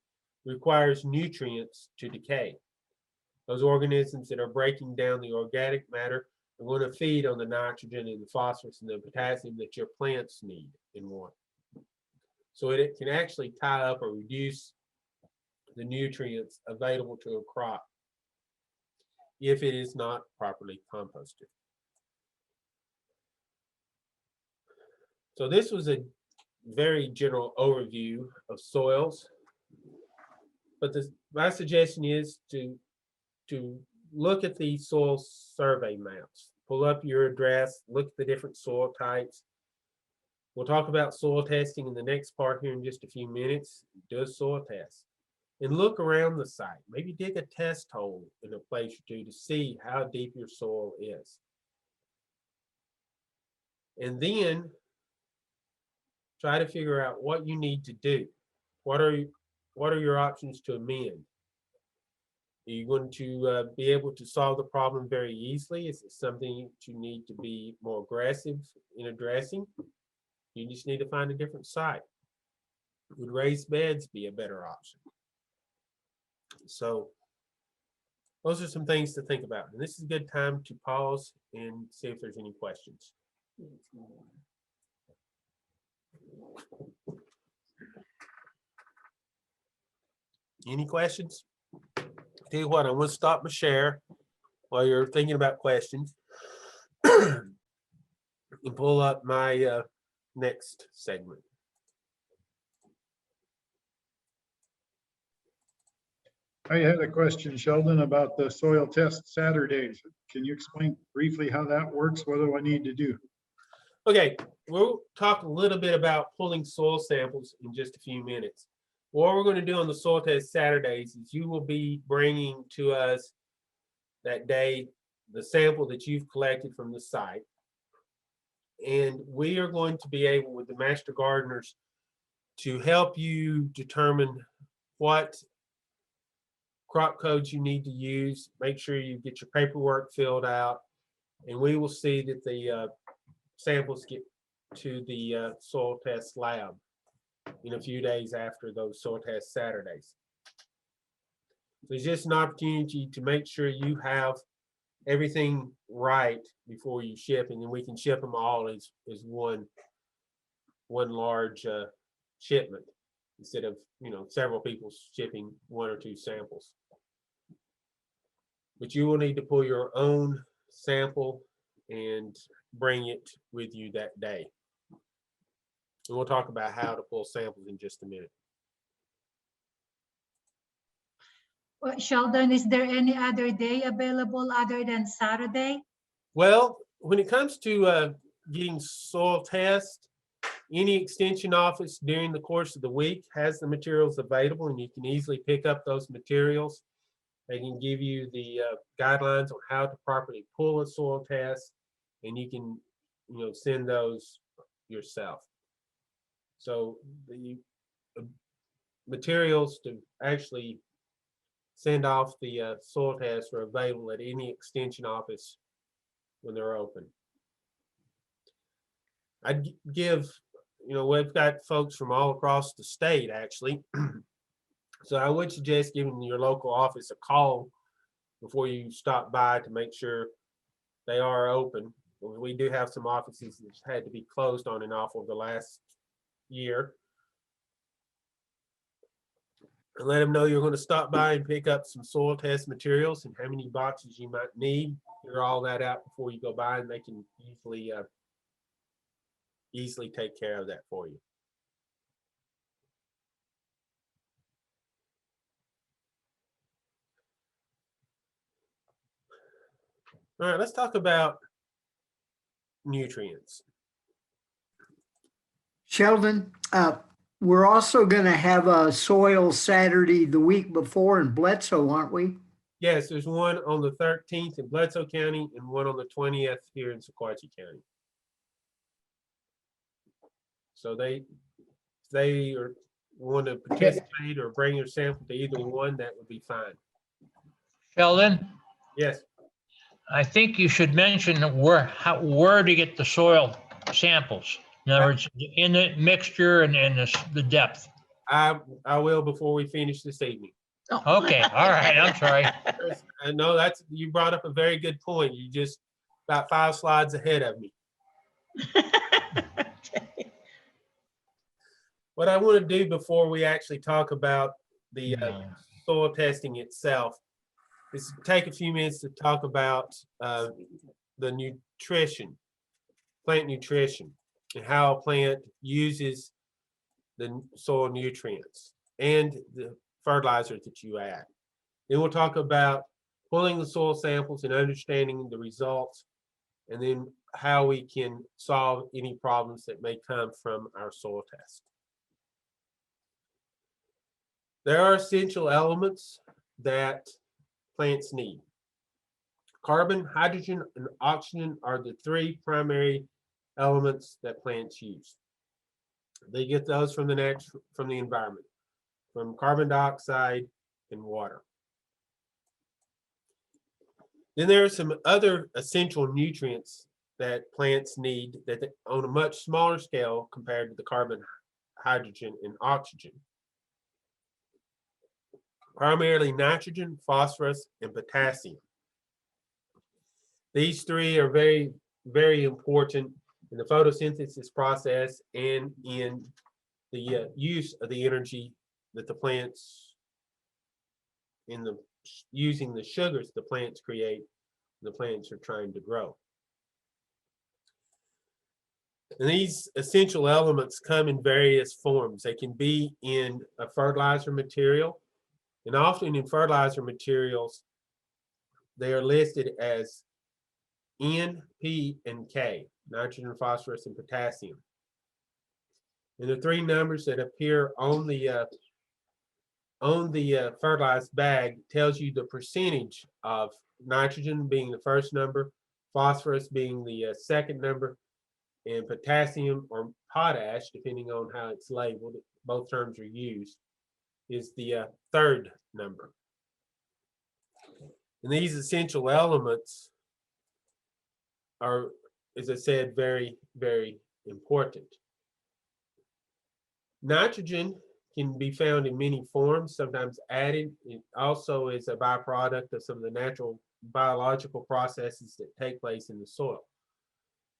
requires nutrients to decay. Those organisms that are breaking down the organic matter are going to feed on the nitrogen and the phosphorus and the potassium that your plants need and want. So it can actually tie up or reduce the nutrients available to a crop if it is not properly composted. So this was a very general overview of soils, but my suggestion is to look at these soil survey maps. Pull up your address, look at the different soil types. We'll talk about soil testing in the next part here in just a few minutes. Do a soil test and look around the site. Maybe dig a test hole in a place or two to see how deep your soil is. And then try to figure out what you need to do. What are your options to amend? Are you going to be able to solve the problem very easily? Is it something you need to be more aggressive in addressing? You just need to find a different site. Would raised beds be a better option? So those are some things to think about. And this is a good time to pause and see if there's any questions. Any questions? Tell you what, I'm going to stop my share while you're thinking about questions and pull up my next segment. I had a question, Sheldon, about the soil test Saturdays. Can you explain briefly how that works? What do I need to do? Okay, we'll talk a little bit about pulling soil samples in just a few minutes. What we're going to do on the soil test Saturdays is you will be bringing to us that day the sample that you've collected from the site. And we are going to be able, with the master gardeners, to help you determine what crop codes you need to use. Make sure you get your paperwork filled out, and we will see that the samples get to the soil test lab in a few days after those soil test Saturdays. So it's just an opportunity to make sure you have everything right before you ship, and then we can ship them all as one large shipment instead of, you know, several people shipping 1 or 2 samples. But you will need to pull your own sample and bring it with you that day. And we'll talk about how to pull samples in just a minute. Well, Sheldon, is there any other day available other than Saturday? Well, when it comes to getting soil tests, any extension office during the course of the week has the materials available, and you can easily pick up those materials. They can give you the guidelines on how to properly pull a soil test, and you can, you know, send those yourself. So the materials to actually send off the soil tests are available at any extension office when they're open. I'd give, you know, we've got folks from all across the state actually. So I would suggest giving your local office a call before you stop by to make sure they are open. We do have some offices that had to be closed on and off over the last year. And let them know you're going to stop by and pick up some soil test materials and how many boxes you might need. Figure all that out before you go by, and they can easily take care of that for you. All right, let's talk about nutrients. Sheldon, we're also going to have a soil Saturday the week before in Bledsoe, aren't we? Yes, there's one on the 13th in Bledsoe County and one on the 20th here in Sequatchie County. So they are want to participate or bring your sample to either one, that would be fine. Sheldon, Yes. I think you should mention where to get the soil samples. In other words, in the mixture and the depth. I will before we finish this evening. Okay, all right, I'm sorry. I know you brought up a very good point. You just about 5 slides ahead of me. What I want to do before we actually talk about the soil testing itself is take a few minutes to talk about the nutrition, plant nutrition, and how a plant uses the soil nutrients and the fertilizers that you add. Then we'll talk about pulling the soil samples and understanding the results, and then how we can solve any problems that may come from our soil test. There are essential elements that plants need. Carbon, hydrogen, and oxygen are the 3 primary elements that plants use. They get those from the environment, from carbon dioxide and water. Then there are some other essential nutrients that plants need that on a much smaller scale compared to the carbon, hydrogen, and oxygen. Primarily nitrogen, phosphorus, and potassium. These 3 are very, very important in the photosynthesis process and in the use of the energy that the plants, using the sugars the plants create, the plants are trying to grow. And these essential elements come in various forms. They can be in a fertilizer material, and often in fertilizer materials, they are listed as N, P, and K. nitrogen, phosphorus, and potassium. And the three numbers that appear on the fertilized bag tells you the percentage of nitrogen being the first number, phosphorus being the second number, and potassium or potash, depending on how it's labeled, both terms are used, is the third number. And these essential elements are, as I said, very, very important. Nitrogen can be found in many forms, sometimes added. It also is a byproduct of some of the natural biological processes that take place in the soil.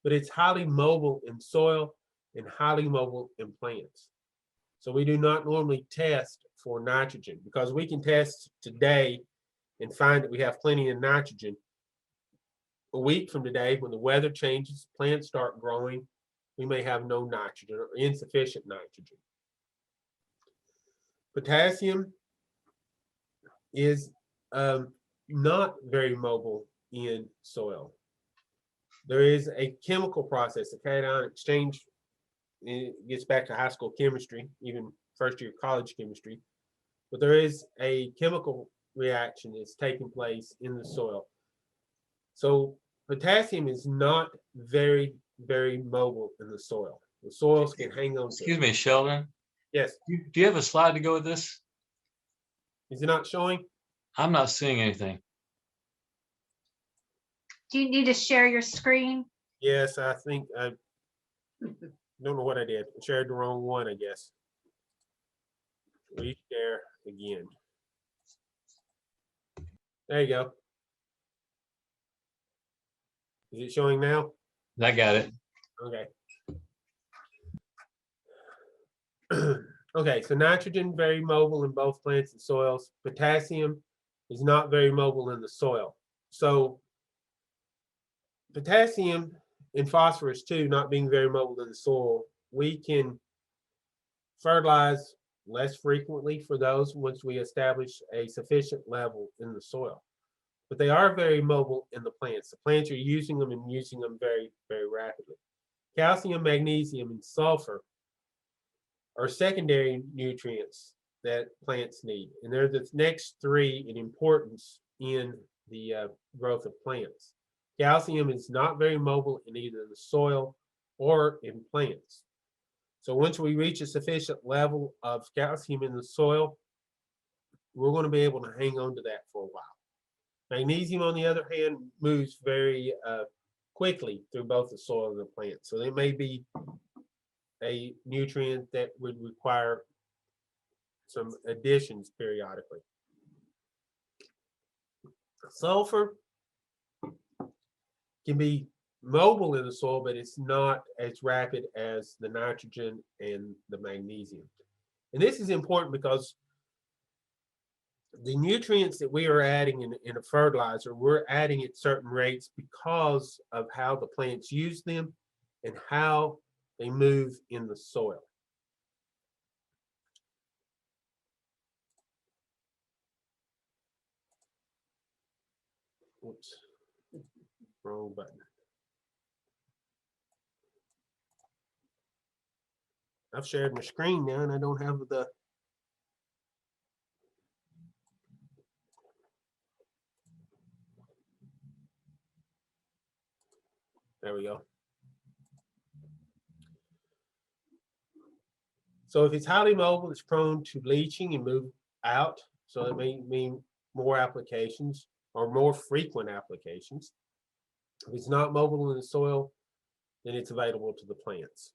But it's highly mobile in soil and highly mobile in plants. So we do not normally test for nitrogen, because we can test today and find that we have plenty of nitrogen. A week from today, when the weather changes, plants start growing, we may have no nitrogen or insufficient nitrogen. Potassium is not very mobile in soil. There is a chemical process, a cation exchange. It gets back to high school chemistry, even first year college chemistry. But there is a chemical reaction that's taking place in the soil. So potassium is not very, very mobile in the soil. The soils can hang on to Excuse it. me, Sheldon, Yes. do you have a slide to go with this? Is it not showing? I'm not seeing anything. Do you need to share your screen? Yes, I think I don't know what I did. I shared the wrong one, I guess. Reshare again. There you go. Is it showing now? I got it. Okay. Okay, so nitrogen, very mobile in both plants and soils. Potassium is not very mobile in the soil. So potassium and phosphorus too, not being very mobile in the soil, we can fertilize less frequently for those once we establish a sufficient level in the soil. But they are very mobile in the plants. The plants are using them and using them very, very rapidly. Calcium, magnesium, and sulfur are secondary nutrients that plants need. And they're the next three in importance in the growth of plants. Calcium is not very mobile in either the soil or in plants. So once we reach a sufficient level of calcium in the soil, we're going to be able to hang on to that for a while. Magnesium, on the other hand, moves very quickly through both the soil and the plant. So there may be a nutrient that would require some additions periodically. Sulfur can be mobile in the soil, but it's not as rapid as the nitrogen and the magnesium. And this is important because the nutrients that we are adding in a fertilizer, we're adding at certain rates because of how the plants use them and how they move in the soil. Oops, wrong button. I've shared my screen now and I don't have the. There we go. So if it's highly mobile, it's prone to leaching and move out. So it may mean more applications or more frequent applications. If it's not mobile in the soil, then it's available to the plants.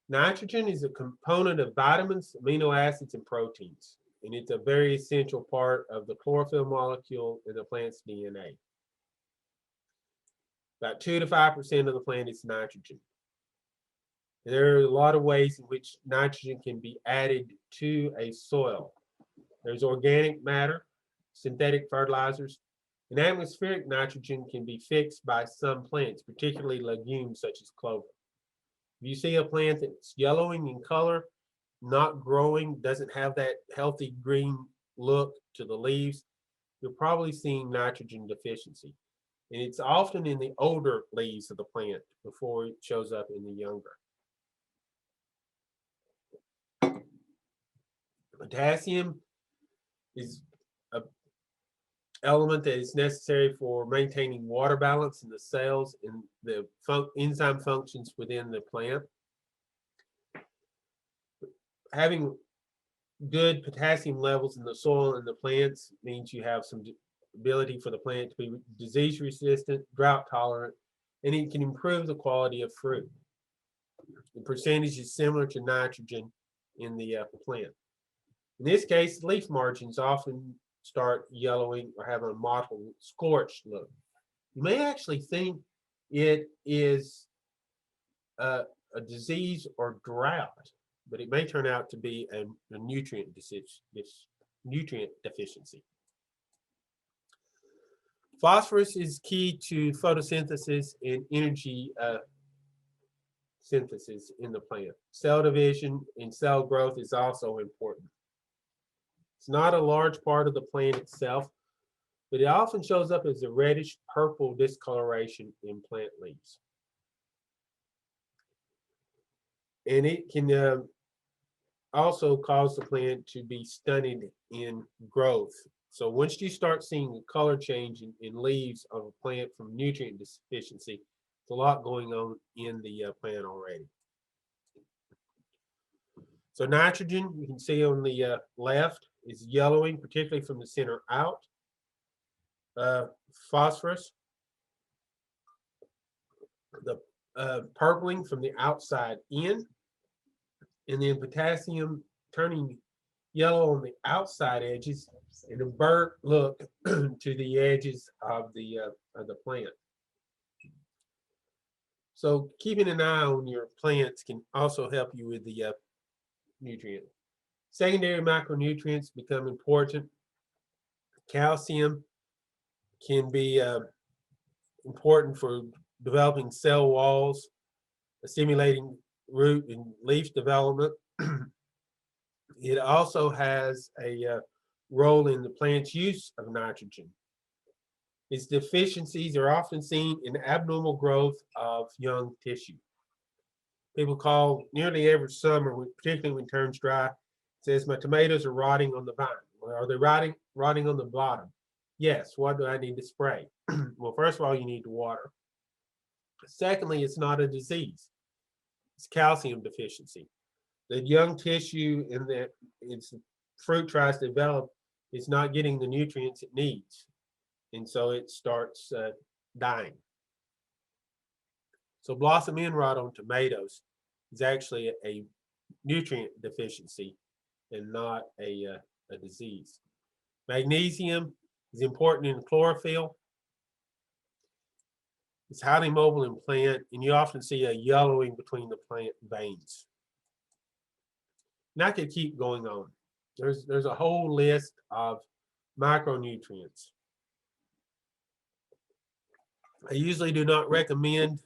Nitrogen is a component of vitamins, amino acids, and proteins, and it's a very essential part of the chlorophyll molecule in the plant's DNA. About 2 to 5% of the plant is nitrogen. And there are a lot of ways in which nitrogen can be added to a soil. There's organic matter, synthetic fertilizers, and atmospheric nitrogen can be fixed by some plants, particularly legumes such as clover. If you see a plant that's yellowing in color, not growing, doesn't have that healthy green look to the leaves, you're probably seeing nitrogen deficiency. And it's often in the older leaves of the plant before it shows up in the younger. Potassium is an element that is necessary for maintaining water balance in the cells and the enzyme functions within the plant. Having good potassium levels in the soil and the plants means you have some ability for the plant to be disease resistant, drought tolerant, and it can improve the quality of fruit. The percentage is similar to nitrogen in the plant. In this case, leaf margins often start yellowing or have a mottled, scorched look. You may actually think it is a disease or drought, but it may turn out to be a nutrient deficiency. Phosphorus is key to photosynthesis and energy synthesis in the plant. Cell division and cell growth is also important. It's not a large part of the plant itself, but it often shows up as a reddish purple discoloration in plant leaves. And it can also cause the plant to be stunted in growth. So once you start seeing a color change in leaves of a plant from nutrient deficiency, there's a lot going on in the plant already. So nitrogen, you can see on the left, is yellowing, particularly from the center out. Phosphorus, the purpling from the outside in, and then potassium turning yellow on the outside edges and a burnt look to the edges of the plant. So keeping an eye on your plants can also help you with the nutrient. Secondary micronutrients become important. Calcium can be important for developing cell walls, stimulating root and leaf development. It also has a role in the plant's use of nitrogen. Its deficiencies are often seen in abnormal growth of young tissue. People call nearly every summer, particularly when it turns dry, says, my tomatoes are rotting on the vine. Well, are they rotting on the bottom? Yes. What do I need to spray? Well, first of all, you need to water. Secondly, it's not a disease. It's calcium deficiency. The young tissue in that its fruit tries to develop is not getting the nutrients it needs. And so it starts dying. So blossom end rot on tomatoes is actually a nutrient deficiency and not a disease. Magnesium is important in chlorophyll. It's highly mobile in plant, and you often see a yellowing between the plant veins. And I could keep going on. There's a whole list of micronutrients. I usually do not recommend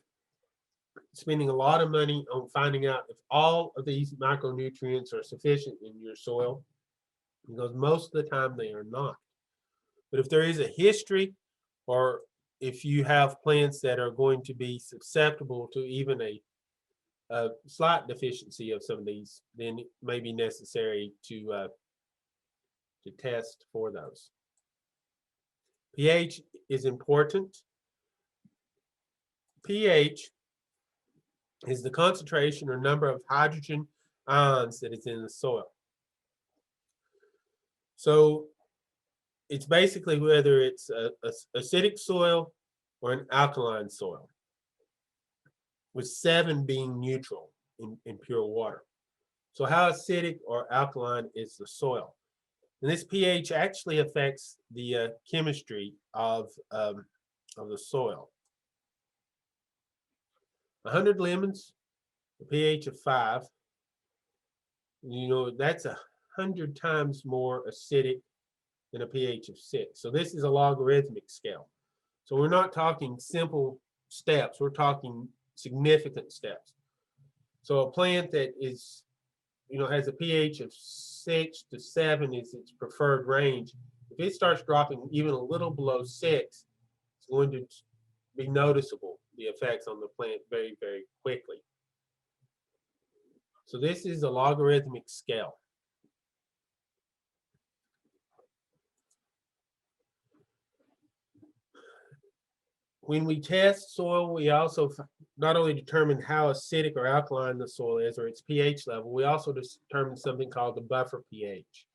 spending a lot of money on finding out if all of these micronutrients are sufficient in your soil, because most of the time they are not. But if there is a history, or if you have plants that are going to be susceptible to even a slight deficiency of some of these, then it may be necessary to test for those. pH is important. pH is the concentration or number of hydrogen ions that is in the soil. So it's basically whether it's a acidic soil or an alkaline soil, with 7 being neutral in pure water. So how acidic or alkaline is the soil? And this pH actually affects the chemistry of the soil. 100 lemons, a pH of 5, you know, that's 100 times more acidic than a pH of 6. So this is a logarithmic scale. So we're not talking simple steps, we're talking significant steps. So a plant that is, you know, has a pH of 6 to 7 is its preferred range. If it starts dropping even a little below 6, it's going to be noticeable, the effects on the plant very, very quickly. So this is a logarithmic scale. When we test soil, we also not only determine how acidic or alkaline the soil is or its pH level, we also determine something called the buffer pH.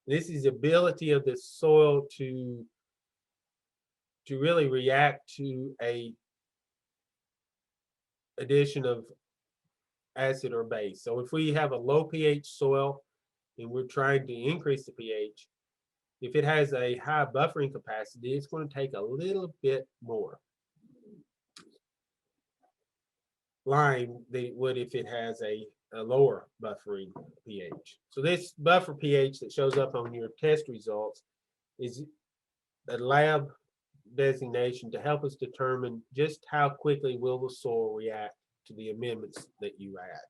This is the ability of the soil to really react to a addition of acid or base. So if we have a low pH soil and we're trying to increase the pH, if it has a high buffering capacity, it's going to take a little bit more lime than it would if it has a lower buffering pH. So this buffer pH that shows up on your test results is a lab designation to help us determine just how quickly will the soil react to the amendments that you add.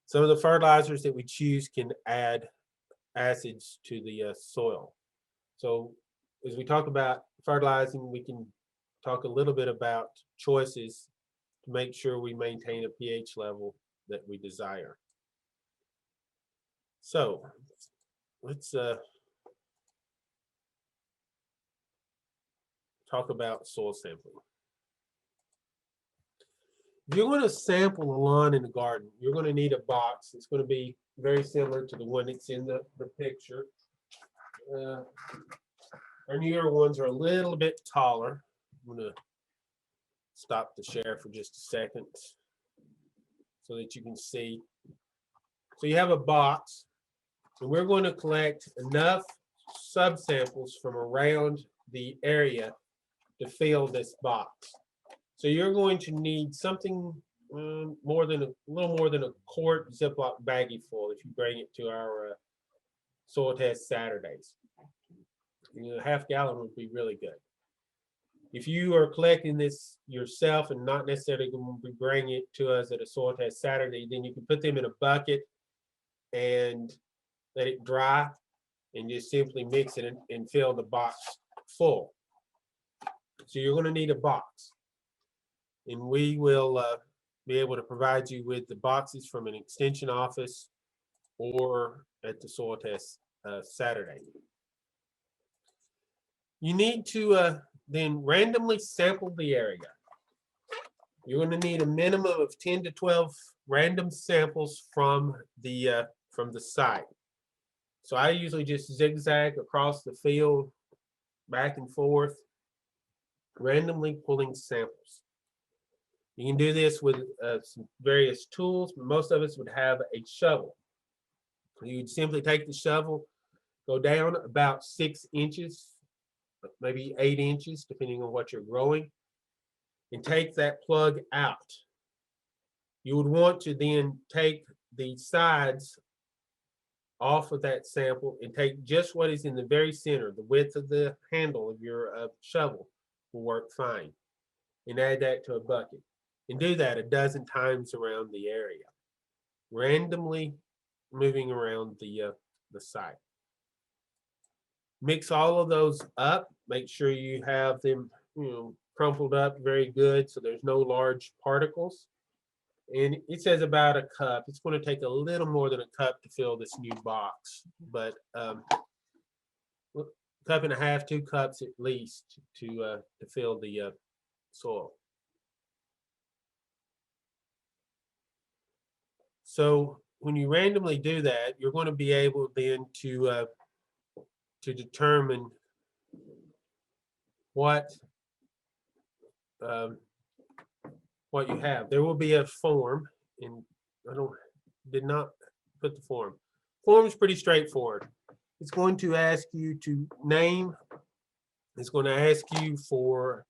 Some of the fertilizers that we choose can add acids to the soil. So as we talk about fertilizing, we can talk a little bit about choices to make sure we maintain a pH level that we desire. So let's talk about soil sampling. If you're going to sample a lawn in the garden, you're going to need a box. It's going to be very similar to the one that's in the picture. Our newer ones are a little bit taller. I'm going to stop the share for just a second so that you can see. So you have a box, and we're going to collect enough subsamples from around the area to fill this box. So you're going to need something a little more than a quart Ziploc baggie full if you bring it to our soil test Saturdays. A half gallon would be really good. If you are collecting this yourself and not necessarily going to bring it to us at a soil test Saturday, then you can put them in a bucket and let it dry and just simply mix it and fill the box full. So you're going to need a box. And we will be able to provide you with the boxes from an extension office or at the soil test Saturday. You need to then randomly sample the area. You're going to need a minimum of 10 to 12 random samples from the site. So I usually just zigzag across the field, back and forth, randomly pulling samples. You can do this with some various tools, but most of us would have a shovel. You'd simply take the shovel, go down about 6 inches, maybe 8 inches, depending on what you're growing, and take that plug out. You would want to then take the sides off of that sample and take just what is in the very center. The width of the handle of your shovel will work fine, and add that to a bucket. And do that a dozen times around the area, randomly moving around the site. Mix all of those up. Make sure you have them, crumpled up very good so there's no large particles. And it says about a cup. It's going to take a little more than a cup to fill this new box, but cup and a half, 2 cups at least to fill the soil. So when you randomly do that, you're going to be able then to determine what you have. There will be a form, and did not put the form. Form is pretty straightforward. It's going to ask you to name. It's going to ask you for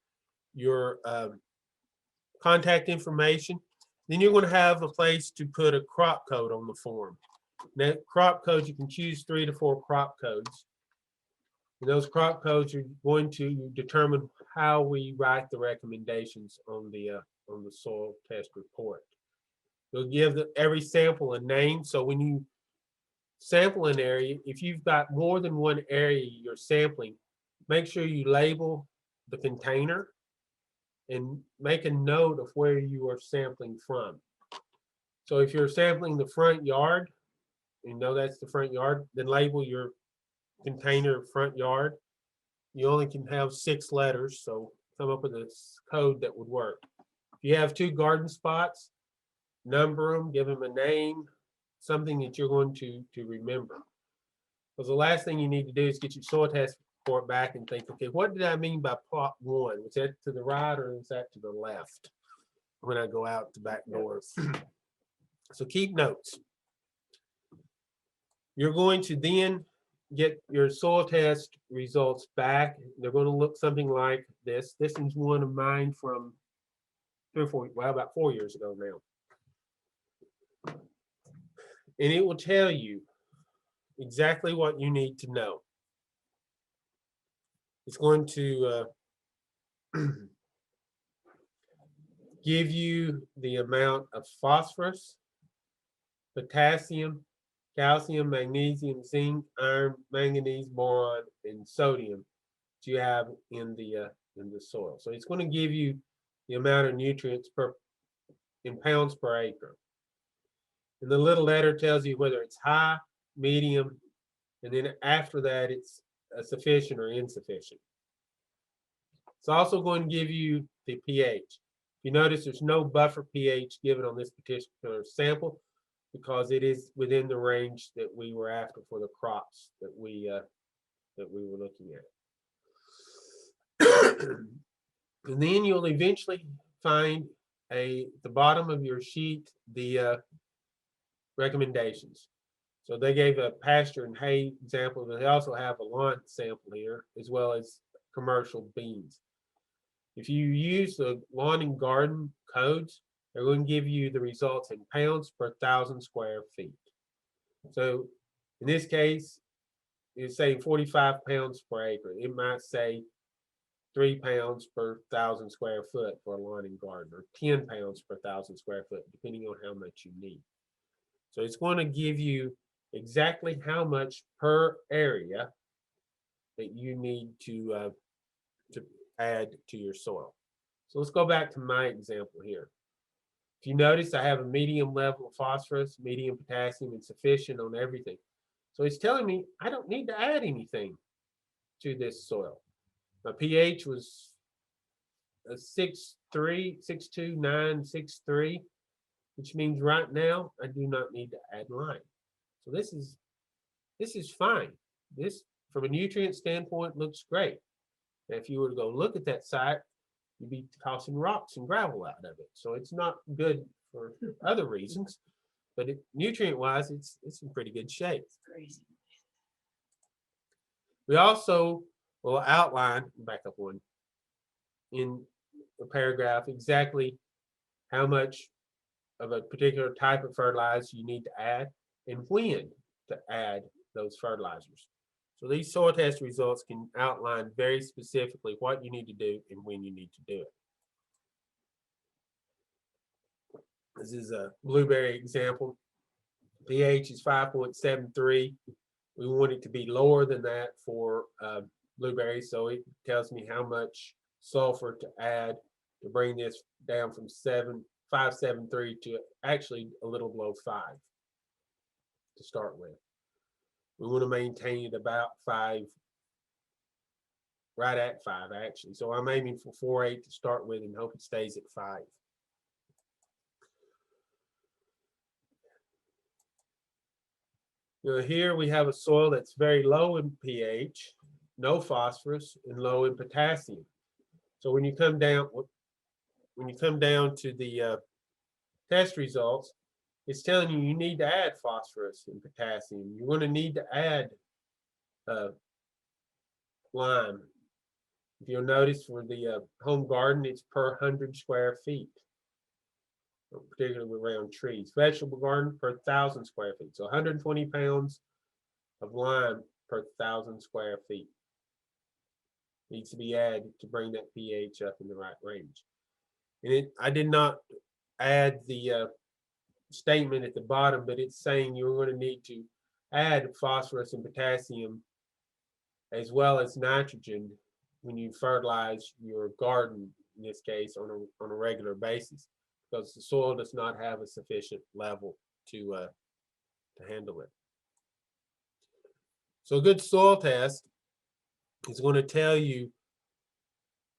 your contact information. Then you're going to have a place to put a crop code on the form. Now, crop codes, you can choose 3 to 4 crop codes. And those crop codes are going to determine how we write the recommendations on the soil test report. You'll give every sample a name. So when you sample an area, if you've got more than one area you're sampling, make sure you label the container and make a note of where you are sampling from. So if you're sampling the front yard, you know that's the front yard, then label your container front yard. You only can have 6 letters, so come up with a code that would work. If you have 2 garden spots, number them, give them a name, something that you're going to remember. Because the last thing you need to do is get your soil test report back and think, okay, what did I mean by plot 1? Was that to the right or is that to the left when I go out the back doors? So keep notes. You're going to then get your soil test results back. They're going to look something like this. This is one of mine from 3 or 4, well, about 4 years ago now. And it will tell you exactly what you need to know. It's going to give you the amount of phosphorus, potassium, calcium, magnesium, zinc, iron, manganese, boron, and sodium that you have in the soil. So it's going to give you the amount of nutrients in pounds per acre. And the little letter tells you whether it's high, medium, and then after that it's sufficient or insufficient. It's also going to give you the pH. You notice there's no buffer pH given on this particular sample because it is within the range that we were after for the crops that we were looking at. And then you'll eventually find at the bottom of your sheet the recommendations. So they gave a pasture and hay example, but they also have a lawn sample here, as well as commercial beans. If you use the lawn and garden codes, they're going to give you the results in pounds per 1,000 square feet. So in this case, it's saying 45 pounds per acre. It might say 3 pounds per 1,000 square foot for a lawn and garden, or 10 pounds per 1,000 square foot, depending on how much you need. So it's going to give you exactly how much per area that you need to add to your soil. So let's go back to my example here. If you notice, I have a medium level of phosphorus, medium potassium, and sufficient on everything. So it's telling me I don't need to add anything to this soil. My pH was a 6.3, 6.2, 9, 6.3, which means right now I do not need to add lime. So this is fine. This, from a nutrient standpoint, looks great. Now, if you were to go look at that site, you'd be tossing rocks and gravel out of it. So it's not good for other reasons, but nutrient-wise, it's in pretty good shape. It's crazy. We also will outline, back up one, in a paragraph exactly how much of a particular type of fertilizer you need to add and when to add those fertilizers. So these soil test results can outline very specifically what you need to do and when you need to do it. This is a blueberry example. pH is 5.73. We want it to be lower than that for blueberry, so it tells me how much sulfur to add to bring this down from 5.73 to actually a little below 5 to start with. We want to maintain it about 5, right at 5 actually. So I'm aiming for 4.8 to start with and hope it stays at 5. Now here we have a soil that's very low in pH, no phosphorus, and low in potassium. So when you come down to the test results, it's telling you need to add phosphorus and potassium. You're going to need to add lime. If you'll notice for the home garden, it's per 100 square feet, particularly around trees. Vegetable garden per 1,000 square feet. So 120 pounds of lime per 1,000 square feet needs to be added to bring that pH up in the right range. And I did not add the statement at the bottom, but it's saying you're going to need to add phosphorus and potassium as well as nitrogen when you fertilize your garden, in this case, on a regular basis, because the soil does not have a sufficient level to handle it. So a good soil test is going to tell you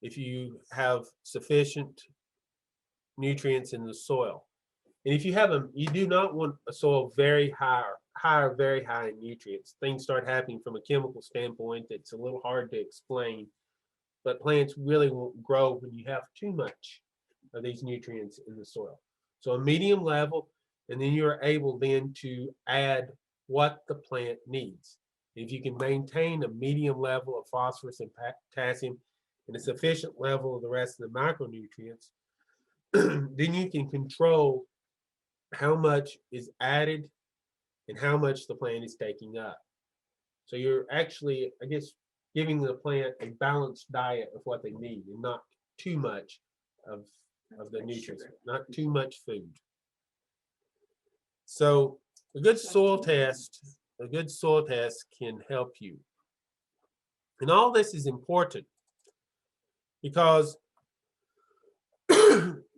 if you have sufficient nutrients in the soil. And if you have them, you do not want a soil very high or very high in nutrients. Things start happening from a chemical standpoint that's a little hard to explain, but plants really won't grow when you have too much of these nutrients in the soil. So a medium level, and then you're able then to add what the plant needs. If you can maintain a medium level of phosphorus and potassium and a sufficient level of the rest of the micronutrients, then you can control how much is added and how much the plant is taking up. So you're actually, I guess, giving the plant a balanced diet of what they need and not too much of the nutrients, not too much food. So a good soil test can help you. And all this is important because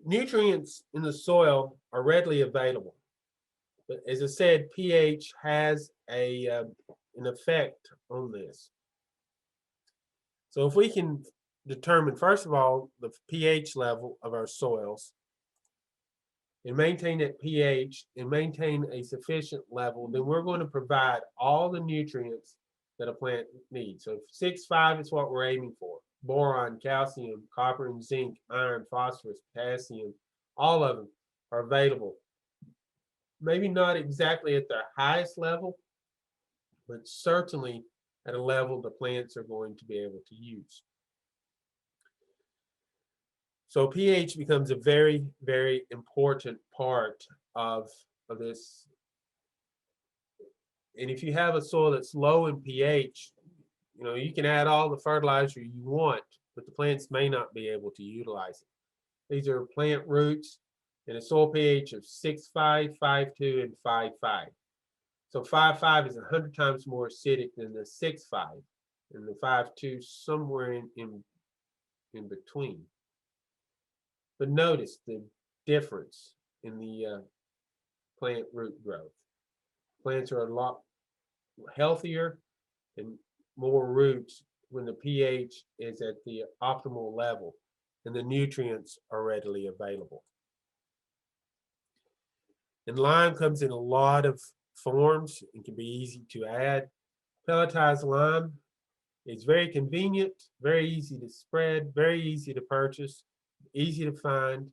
nutrients in the soil are readily available. But as I said, pH has an effect on this. So if we can determine, first of all, the pH level of our soils and maintain that pH and maintain a sufficient level, then we're going to provide all the nutrients that a plant needs. So 6.5 is what we're aiming for. Boron, calcium, copper and zinc, iron, phosphorus, potassium, all of them are available. Maybe not exactly at their highest level, but certainly at a level the plants are going to be able to use. So pH becomes a very, very important part of this. And if you have a soil that's low in pH, you know, you can add all the fertilizer you want, but the plants may not be able to utilize it. These are plant roots in a soil pH of 6.5, 5.2, and 5.5. So 5.5 is 100 times more acidic than the 6.5, and the 5.2 somewhere in between. But notice the difference in the plant root growth. Plants are a lot healthier and more roots when the pH is at the optimal level and the nutrients are readily available. And lime comes in a lot of forms and can be easy to add. Pelletized lime is very convenient, very easy to spread, very easy to purchase, easy to find,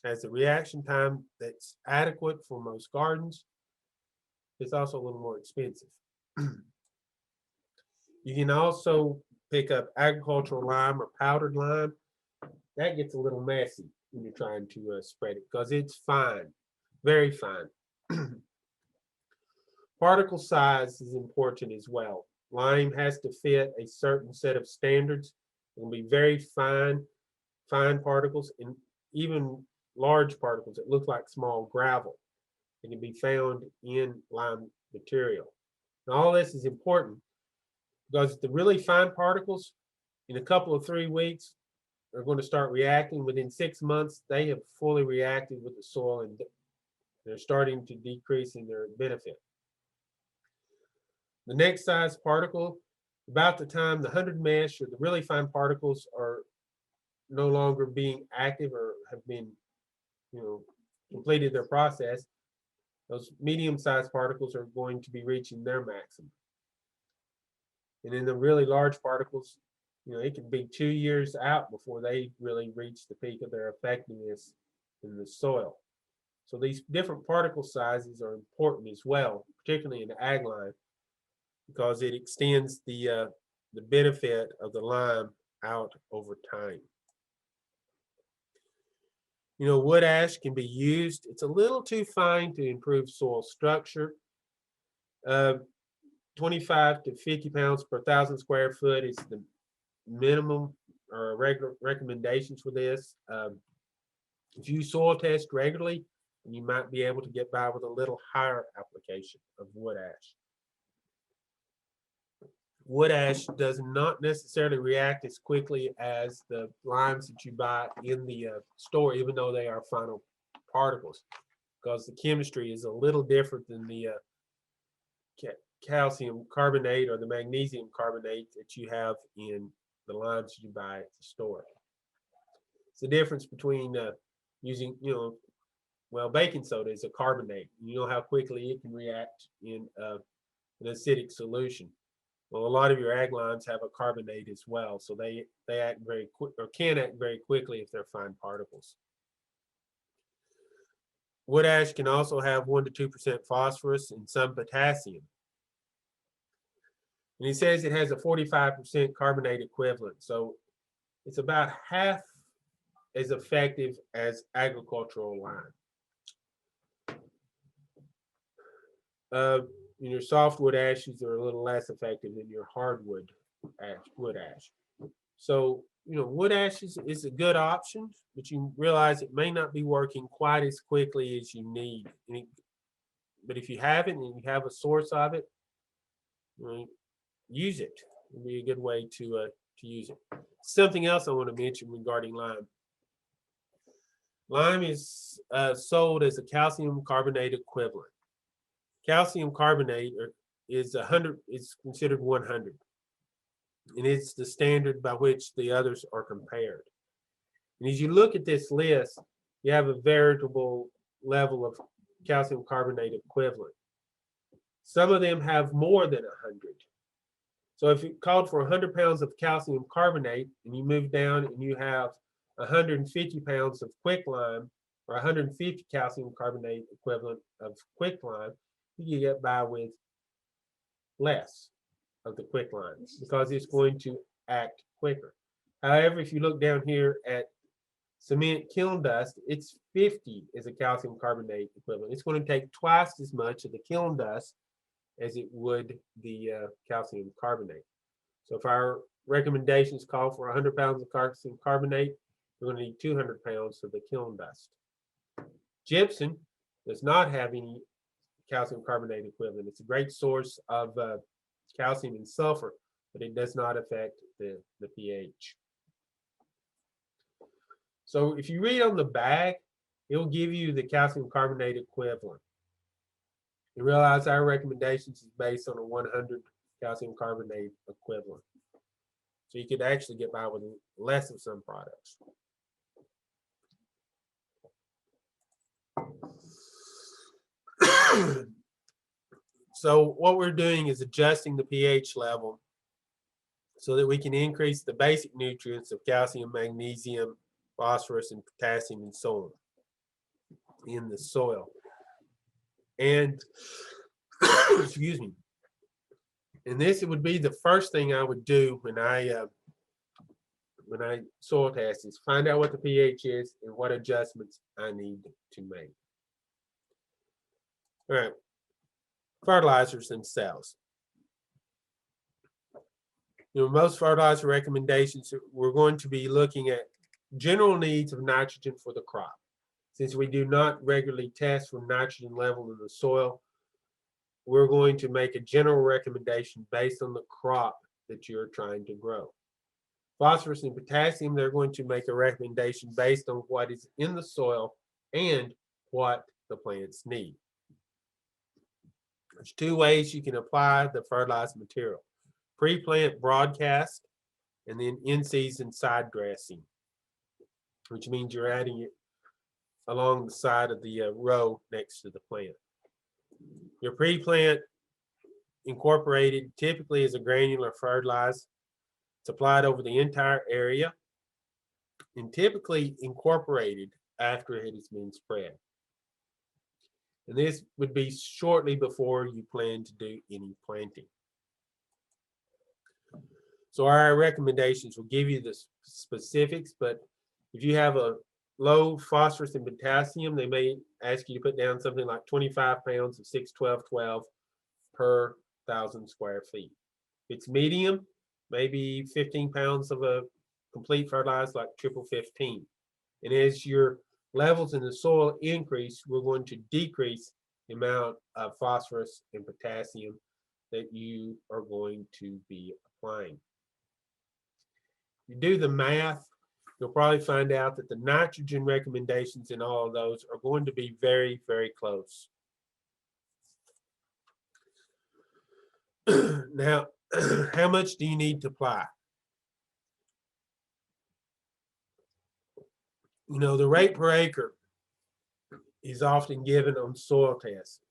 has a reaction time that's adequate for most gardens. It's also a little more expensive. You can also pick up agricultural lime or powdered lime. That gets a little messy when you're trying to spread it because it's fine, very fine. Particle size is important as well. Lime has to fit a certain set of standards. It will be very fine particles and even large particles that look like small gravel. It can be found in lime material. And all this is important because the really fine particles in a couple of 3 weeks are going to start reacting. Within 6 months, they have fully reacted with the soil and they're starting to decrease in their benefit. The next size particle, about the time the 100 mesh or the really fine particles are no longer being active or have been, completed their process, those medium-sized particles are going to be reaching their maximum. And in the really large particles, it can be 2 years out before they really reach the peak of their effectiveness in the soil. So these different particle sizes are important as well, particularly in the ag line, because it extends the benefit of the lime out over time. Wood ash can be used. It's a little too fine to improve soil structure. 25 to 50 pounds per 1,000 square foot is the minimum or regular recommendations for this. If you soil test regularly, you might be able to get by with a little higher application of wood ash. wood ash does not necessarily react as quickly as the limes that you buy in the store, even though they are final particles, because the chemistry is a little different than the calcium carbonate or the magnesium carbonate that you have in the limes you buy at the store. It's the difference between using, well, baking soda is a carbonate. You know how quickly it can react in an acidic solution. Well, a lot of your ag limes have a carbonate as well, so they act very quick, or can act very quickly if they're fine particles. Wood ash can also have 1 to 2% phosphorus and some potassium. And he says it has a 45% carbonate equivalent, so it's about half as effective as agricultural lime. Your softwood ashes are a little less effective than your hardwood wood ash. So, wood ash is a good option, but you realize it may not be working quite as quickly as you need. But if you have it and you have a source of it, use it. It'd be a good way to use it. Something else I want to mention regarding lime. Lime is sold as a calcium carbonate equivalent. Calcium carbonate is considered 100, and it's the standard by which the others are compared. And as you look at this list, you have a veritable level of calcium carbonate equivalent. Some of them have more than 100. So if you called for 100 pounds of calcium carbonate and you move down and you have 150 pounds of quicklime, or 150 calcium carbonate equivalent of quicklime, you get by with less of the quicklime because it's going to act quicker. However, if you look down here at cement kiln dust, it's 50 as a calcium carbonate equivalent. It's going to take twice as much of the kiln dust as it would the calcium carbonate. So if our recommendations call for 100 pounds of calcium carbonate, we're going to need 200 pounds of the kiln dust. Gypsum does not have any calcium carbonate equivalent. It's a great source of calcium and sulfur, but it does not affect the pH. So if you read on the bag, it will give you the calcium carbonate equivalent. You realize our recommendations is based on a 100 calcium carbonate equivalent. So you could actually get by with less of some products. So what we're doing is adjusting the pH level so that we can increase the basic nutrients of calcium, magnesium, phosphorus, and potassium, and so on in the soil. And excuse me. And this would be the first thing I would do when I soil test, is find out what the pH is and what adjustments I need to make. All right, fertilizers themselves. Most fertilizer recommendations, we're going to be looking at general needs of nitrogen for the crop. Since we do not regularly test for nitrogen level in the soil, we're going to make a general recommendation based on the crop that you're trying to grow. Phosphorus and potassium, they're going to make a recommendation based on what is in the soil and what the plants need. There's two ways you can apply the fertilizer material: pre-plant broadcast, and then in-season side dressing, which means you're adding it along the side of the row next to the plant. Your pre-plant incorporated typically is a granular fertilizer. It's applied over the entire area and typically incorporated after it has been spread. And this would be shortly before you plan to do any planting. So our recommendations will give you the specifics, but if you have a low phosphorus and potassium, they may ask you to put down something like 25 pounds of 6-12-12 per 1,000 square feet. If it's medium, maybe 15 pounds of a complete fertilizer like triple 15. And as your levels in the soil increase, we're going to decrease the amount of phosphorus and potassium that you are going to be applying. You do the math, you'll probably find out that the nitrogen recommendations in all of those are going to be very, very close. Now, how much do you need to apply? You know, the rate per acre is often given on soil tests.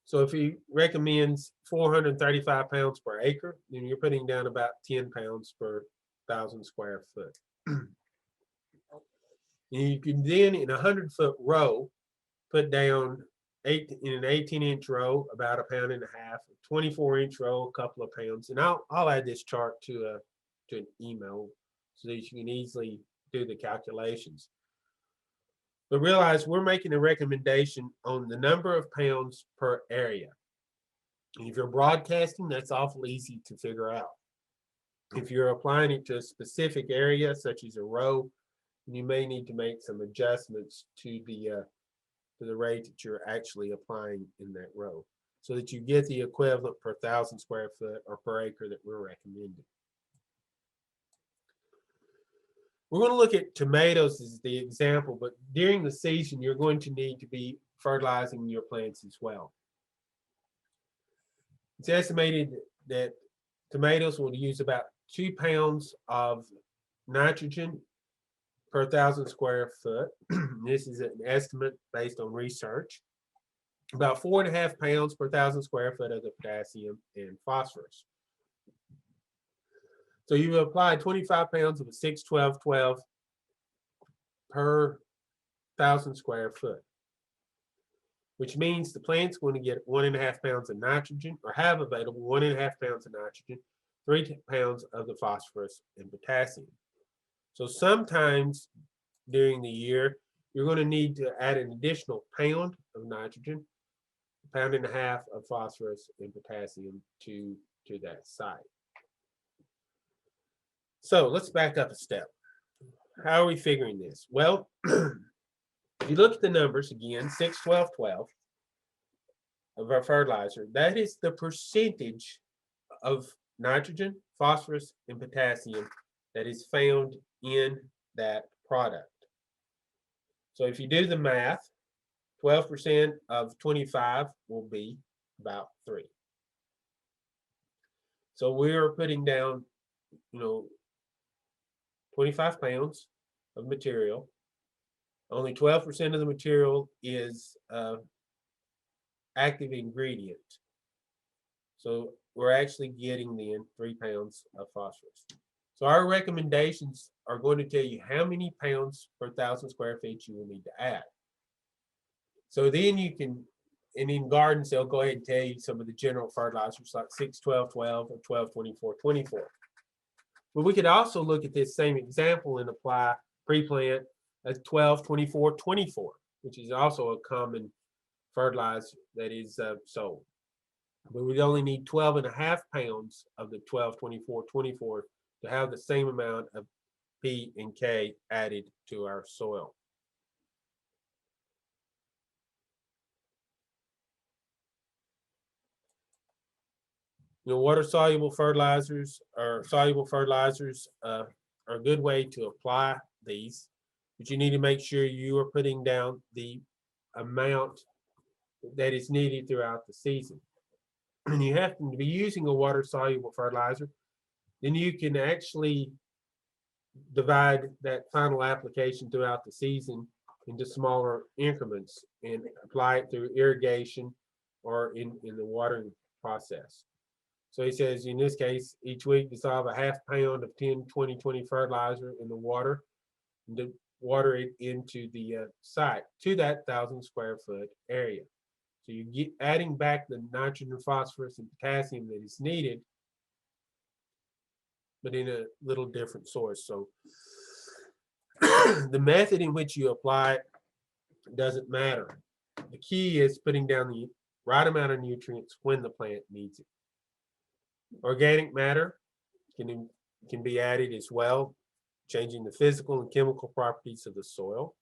So if he recommends 435 pounds per acre, then you're putting down about 10 pounds per 1,000 square foot. You can then, in a 100-foot row, put down in an 18-inch row about 1.5 pounds, a 24-inch row a couple of pounds, and I'll add this chart to an email so that you can easily do the calculations. But realize we're making a recommendation on the number of pounds per area. And if you're broadcasting, that's awful easy to figure out. If you're applying it to a specific area, such as a row, you may need to make some adjustments to the rate that you're actually applying in that row, so that you get the equivalent per 1,000 square foot or per acre that we're recommending. We're going to look at tomatoes as the example, but during the season, you're going to need to be fertilizing your plants as well. It's estimated that tomatoes will use about 2 pounds of nitrogen per 1,000 square foot. This is an estimate based on research. About 4.5 pounds per 1,000 square foot of the potassium and phosphorus. So you've applied 25 pounds of a 6-12-12 per 1,000 square foot, which means the plant's going to get 1.5 pounds of nitrogen, or have available 1.5 pounds of nitrogen, 3 pounds of the phosphorus and potassium. So sometimes during the year, you're going to need to add an additional pound of nitrogen, 1.5 pounds of phosphorus and potassium to that site. So let's back up a step. How are we figuring this? Well, if you look at the numbers again, 6-12-12 of our fertilizer, that is the percentage of nitrogen, phosphorus, and potassium that is found in that product. So if you do the math, 12% of 25 will be about 3. So we are putting down, 25 pounds of material. Only 12% of the material is active ingredient. So we're actually getting then 3 pounds of phosphorus. So our recommendations are going to tell you how many pounds per 1,000 square feet you will need to add. So then you can, and in gardens, they'll go ahead and tell you some of the general fertilizers like 6-12-12 or 12-24-24. But we could also look at this same example and apply pre-plant as 12-24-24, which is also a common fertilizer that is sold. But we only need 12.5 pounds of the 12-24-24 to have the same amount of P and K added to our soil. Water-soluble fertilizers are a good way to apply these, but you need to make sure you are putting down the amount that is needed throughout the season. And you have to be using a water-soluble fertilizer, then you can actually divide that final application throughout the season into smaller increments and apply it through irrigation or in the watering process. So he says, in this case, each week dissolve 1/2 pound of 10-20-20 fertilizer in the water and to water it into the site to that 1,000 square foot area. So you get adding back the nitrogen, phosphorus, and potassium that is needed, but in a little different source. So the method in which you apply it doesn't matter. The key is putting down the right amount of nutrients when the plant needs it. Organic matter can be added as well, changing the physical and chemical properties of the soil,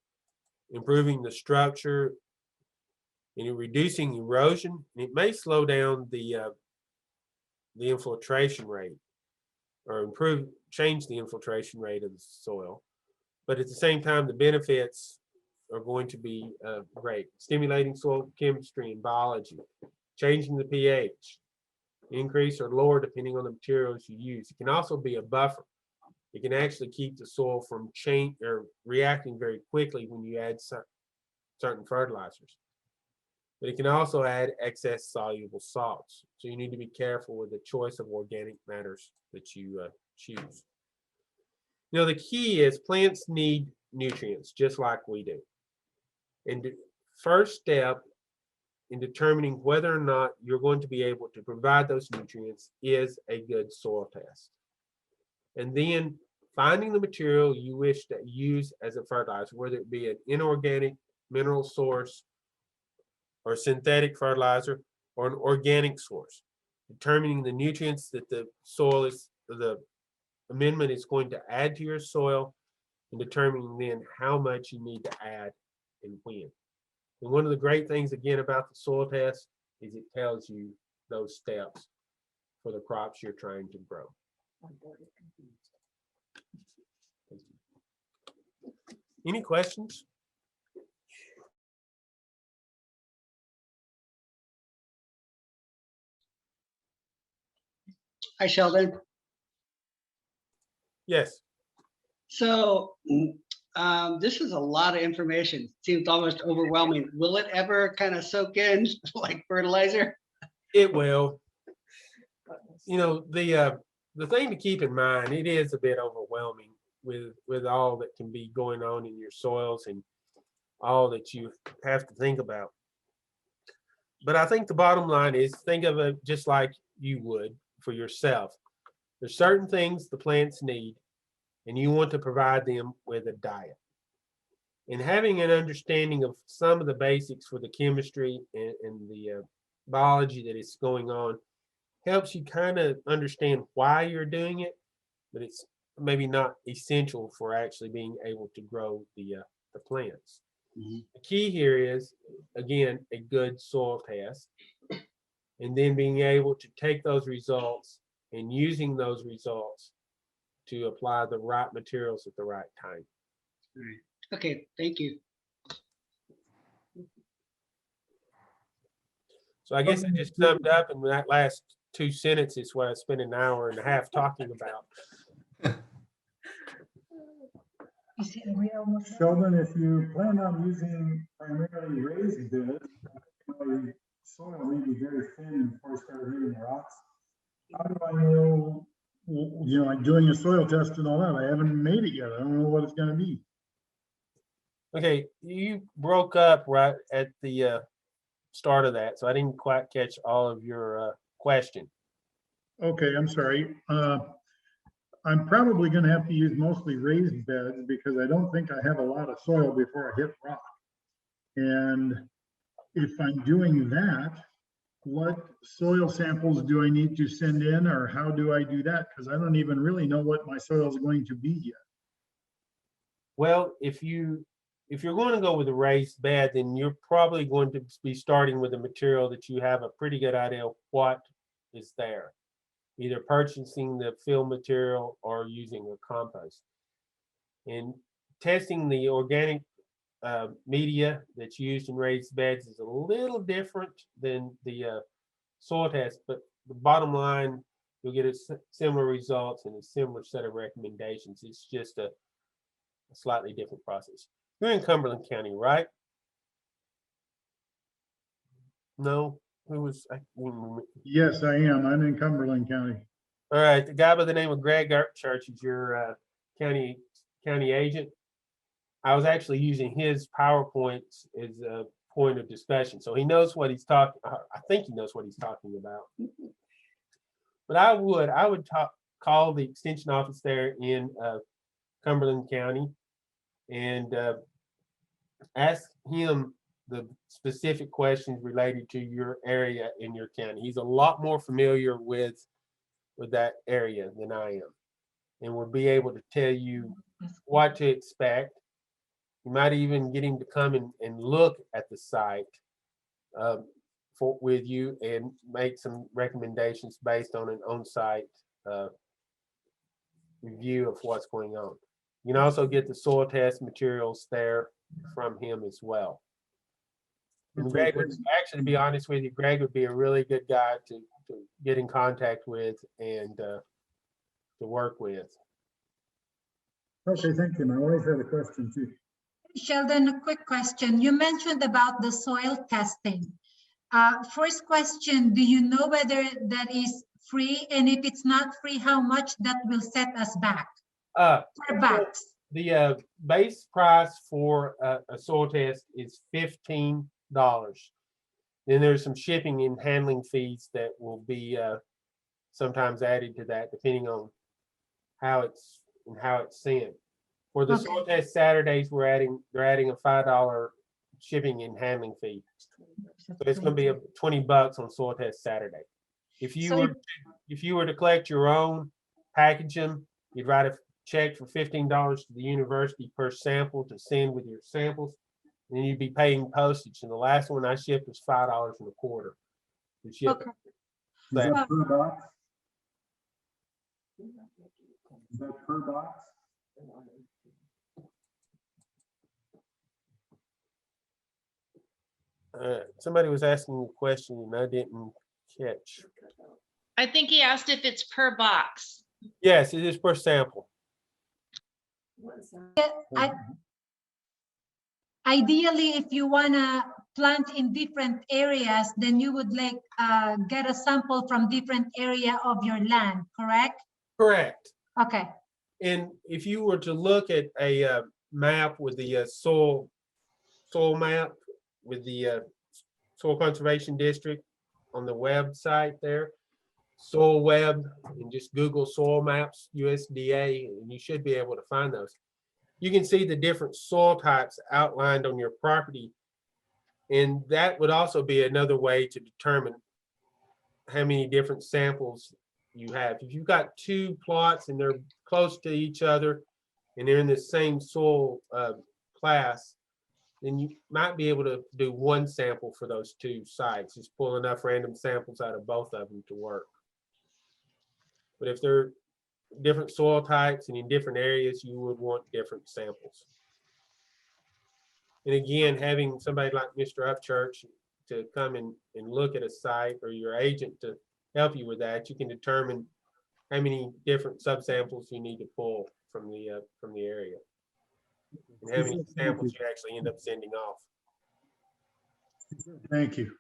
improving the structure, and reducing erosion. And it may slow down the the infiltration rate or change the infiltration rate of the soil. But at the same time, the benefits are going to be great. Stimulating soil chemistry and biology, changing the pH, increase or lower depending on the materials you use. It can also be a buffer. It can actually keep the soil from reacting very quickly when you add certain fertilizers. But it can also add excess soluble salts. So you need to be careful with the choice of organic matters that you choose. You know, the key is plants need nutrients just like we do. And the first step in determining whether or not you're going to be able to provide those nutrients is a good soil test. And then finding the material you wish to use as a fertilizer, whether it be an inorganic mineral source or synthetic fertilizer or an organic source, determining the nutrients that the amendment is going to add to your soil, and determining then how much you need to add and when. And one of the great things again about the soil test is it tells you those steps for the crops you're trying to grow. Any questions? Hi, Sheldon. Yes. So this is a lot of information. Seems almost overwhelming. Will it ever kind of soak in like fertilizer? It will. You know, the thing to keep in mind, it is a bit overwhelming with all that can be going on in your soils and all that you have to think about. But I think the bottom line is think of it just like you would for yourself. There's certain things the plants need, and you want to provide them with a diet. And having an understanding of some of the basics for the chemistry and the biology that is going on helps you kind of understand why you're doing it, but it's maybe not essential for actually being able to grow the plants. Mm-hmm. The key here is, again, a good soil test, and then being able to take those results and using those results to apply the right materials at the right time. Right. Okay, thank you. So I guess I just summed up in that last 2 sentences what I spent an hour and a half talking about. Sheldon, if you plan on using primarily raised beds, your soil may be very thin before you start hitting the rocks. How do I know, you know, like doing a soil test and all that? I haven't made it yet. I don't know what it's gonna be. Okay, you broke up right at the start of that, so I didn't quite catch all of your question. Okay, I'm sorry. I'm probably gonna have to use mostly raised beds because I don't think I have a lot of soil before I hit rock. And if I'm doing that, what soil samples do I need to send in, or how do I do that? Because I don't even really know what my soil is going to be yet. Well, if you're going to go with a raised bed, then you're probably going to be starting with a material that you have a pretty good idea of what is there, either purchasing the fill material or using a compost. And testing the organic media that's used in raised beds is a little different than the soil test, but the bottom line, you'll get similar results and a similar set of recommendations. It's just a slightly different process. You're in Cumberland County, right? No? Who was? Yes, I am. I'm in Cumberland County. All right. The guy by the name of Greg Church is your county agent. I was actually using his PowerPoints as a point of discussion, so he knows what he's talking. I think he knows what he's talking about. But I would call the extension office there in Cumberland County and ask him the specific questions related to your area in your county. He's a lot more familiar with that area than I am, and will be able to tell you what to expect. You might even get him to come and look at the site with you and make some recommendations based on an on-site review of what's going on. You can also get the soil test materials there from him as well. And Okay, Greg would, actually, to be honest with you, Greg would be a really good guy to get in contact with and to work with. Okay, thank you. My wife had a question too. Sheldon, a quick question. You mentioned about the soil testing. First question, do you know whether that is free? And if it's not free, how much that will set us back per box? The base price for a soil test is $15. Then there's some shipping and handling fees that will be sometimes added to that, depending on how it's sent. For the soil test Saturdays, they're adding a $5 shipping and handling fee. So it's going to be $20 on soil test Saturday. If you were to collect your own, package them, you'd write a check for $15 to the university per sample to send with your samples. And then you'd be paying postage. And the last one I shipped was $5.25 to ship. Okay. Is that per box? Is that per box? Somebody was asking a question and I didn't catch. I think he asked if it's per box. Yes, it is per sample. Ideally, if you wanna plant in different areas, then you would like get a sample from different area of your land, correct? Correct. Okay. And if you were to look at a map with the soil map with the Soil Conservation District on the website there, Soil Web, and just Google soil maps USDA, and you should be able to find those. You can see the different soil types outlined on your property, and that would also be another way to determine how many different samples you have. If you've got two plots and they're close to each other and they're in the same soil class, then you might be able to do one sample for those two sites. Just pull enough random samples out of both of them to work. But if they're different soil types and in different areas, you would want different samples. And again, having somebody like Mr. Upchurch to come and look at a site, or your agent to help you with that, you can determine how many different subsamples you need to pull from the area, and how many samples you actually end up sending off. Thank you.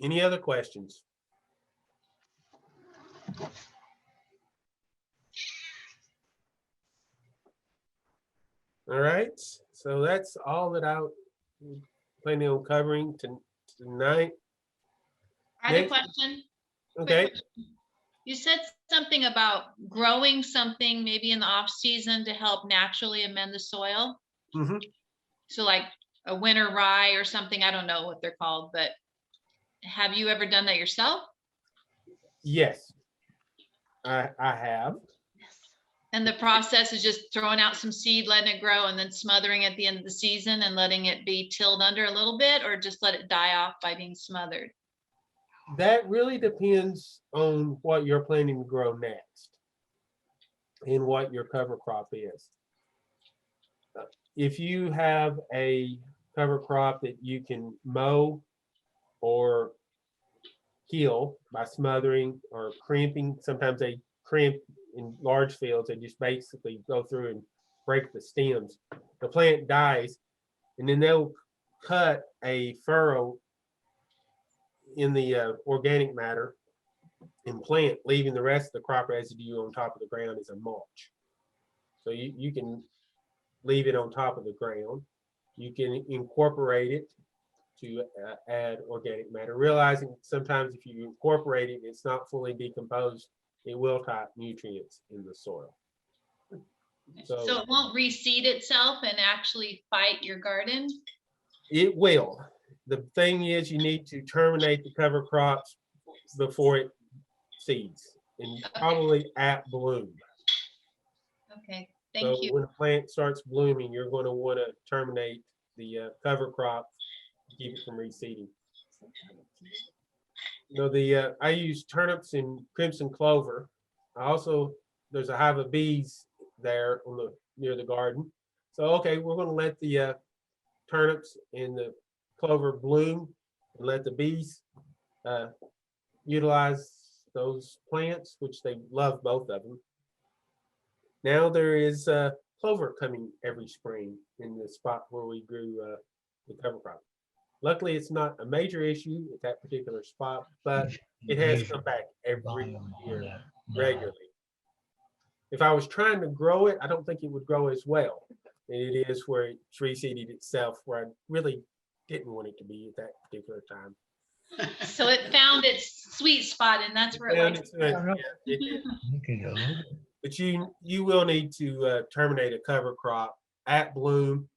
Any other questions? All right, so that's all that I planning on covering tonight. I had a Nick? question. Okay. You said something about growing something maybe in the off season to help naturally amend the soil. Mm-hmm. So like a winter rye or something, I don't know what they're called, but have you ever done that yourself? Yes, I have. And the process is just throwing out some seed, letting it grow, and then smothering at the end of the season and letting it be tilled under a little bit, or just let it die off by being smothered? That really depends on what you're planning to grow next and what your cover crop is. If you have a cover crop that you can mow or kill by smothering or crimping, sometimes they crimp in large fields. They just basically go through and break the stems. The plant dies, and then they'll cut a furrow in the organic matter and plant, leaving the rest of the crop residue on top of the ground as a mulch. So you can leave it on top of the ground. You can incorporate it to add organic matter, realizing sometimes if you incorporate it, it's not fully decomposed, it will tie nutrients in the soil. So it won't reseed itself and actually fight your garden? It will. The thing is, you need to terminate the cover crops before it seeds, and probably at bloom. Okay, Thank So you. when the plant starts blooming, you're going to want to terminate the cover crop to keep it from reseeding. You know, I use turnips and crimson clover. I also, there's a hive of bees there on the near the garden. So, okay, we're going to let the turnips and the clover bloom and let the bees utilize those plants, which they love both of them. Now there is clover coming every spring in the spot where we grew the cover crop. Luckily, it's not a major issue at that particular spot, but it has come back every year regularly. If I was trying to grow it, I don't think it would grow as well. And it is where it's reseeded itself, where I really didn't want it to be at that particular time. So it found its sweet spot and that's where it Yeah, likes. it did. But you will need to terminate a cover crop at bloom.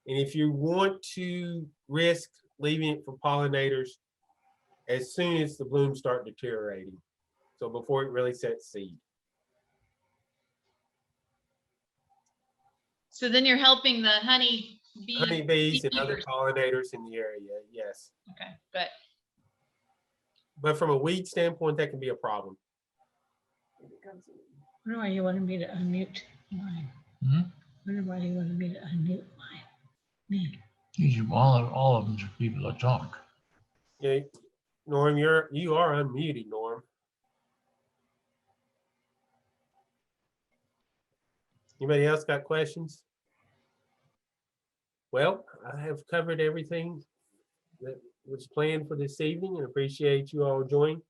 And if you want to risk leaving it for pollinators as soon as the blooms start deteriorating, so before it really sets seed. So then you're helping the honey bee. Honeybees and other beavers. pollinators in the area, yes. Okay, good. But from a weed standpoint, that can be a problem. Wonder why you wanted me to unmute mine. Hmm? Wonder why you wanted me to unmute mine. Me. All of them are people that talk. Yeah, Norm, you are unmuted, Norm. Anybody else got questions? Well, I have covered everything that was planned for this evening and appreciate you all joining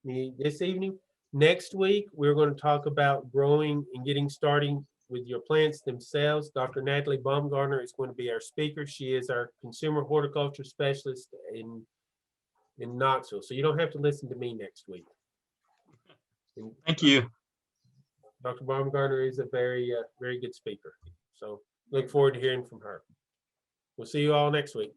me this evening. Next week, we're going to talk about growing and getting starting with your plants themselves. Dr. Natalie Baumgartner is going to be our speaker. She is our consumer horticulture specialist in Knoxville. So you don't have to listen to me next week. And Thank you. Dr. Baumgartner is a very good speaker. So look forward to hearing from her. We'll see you all next week.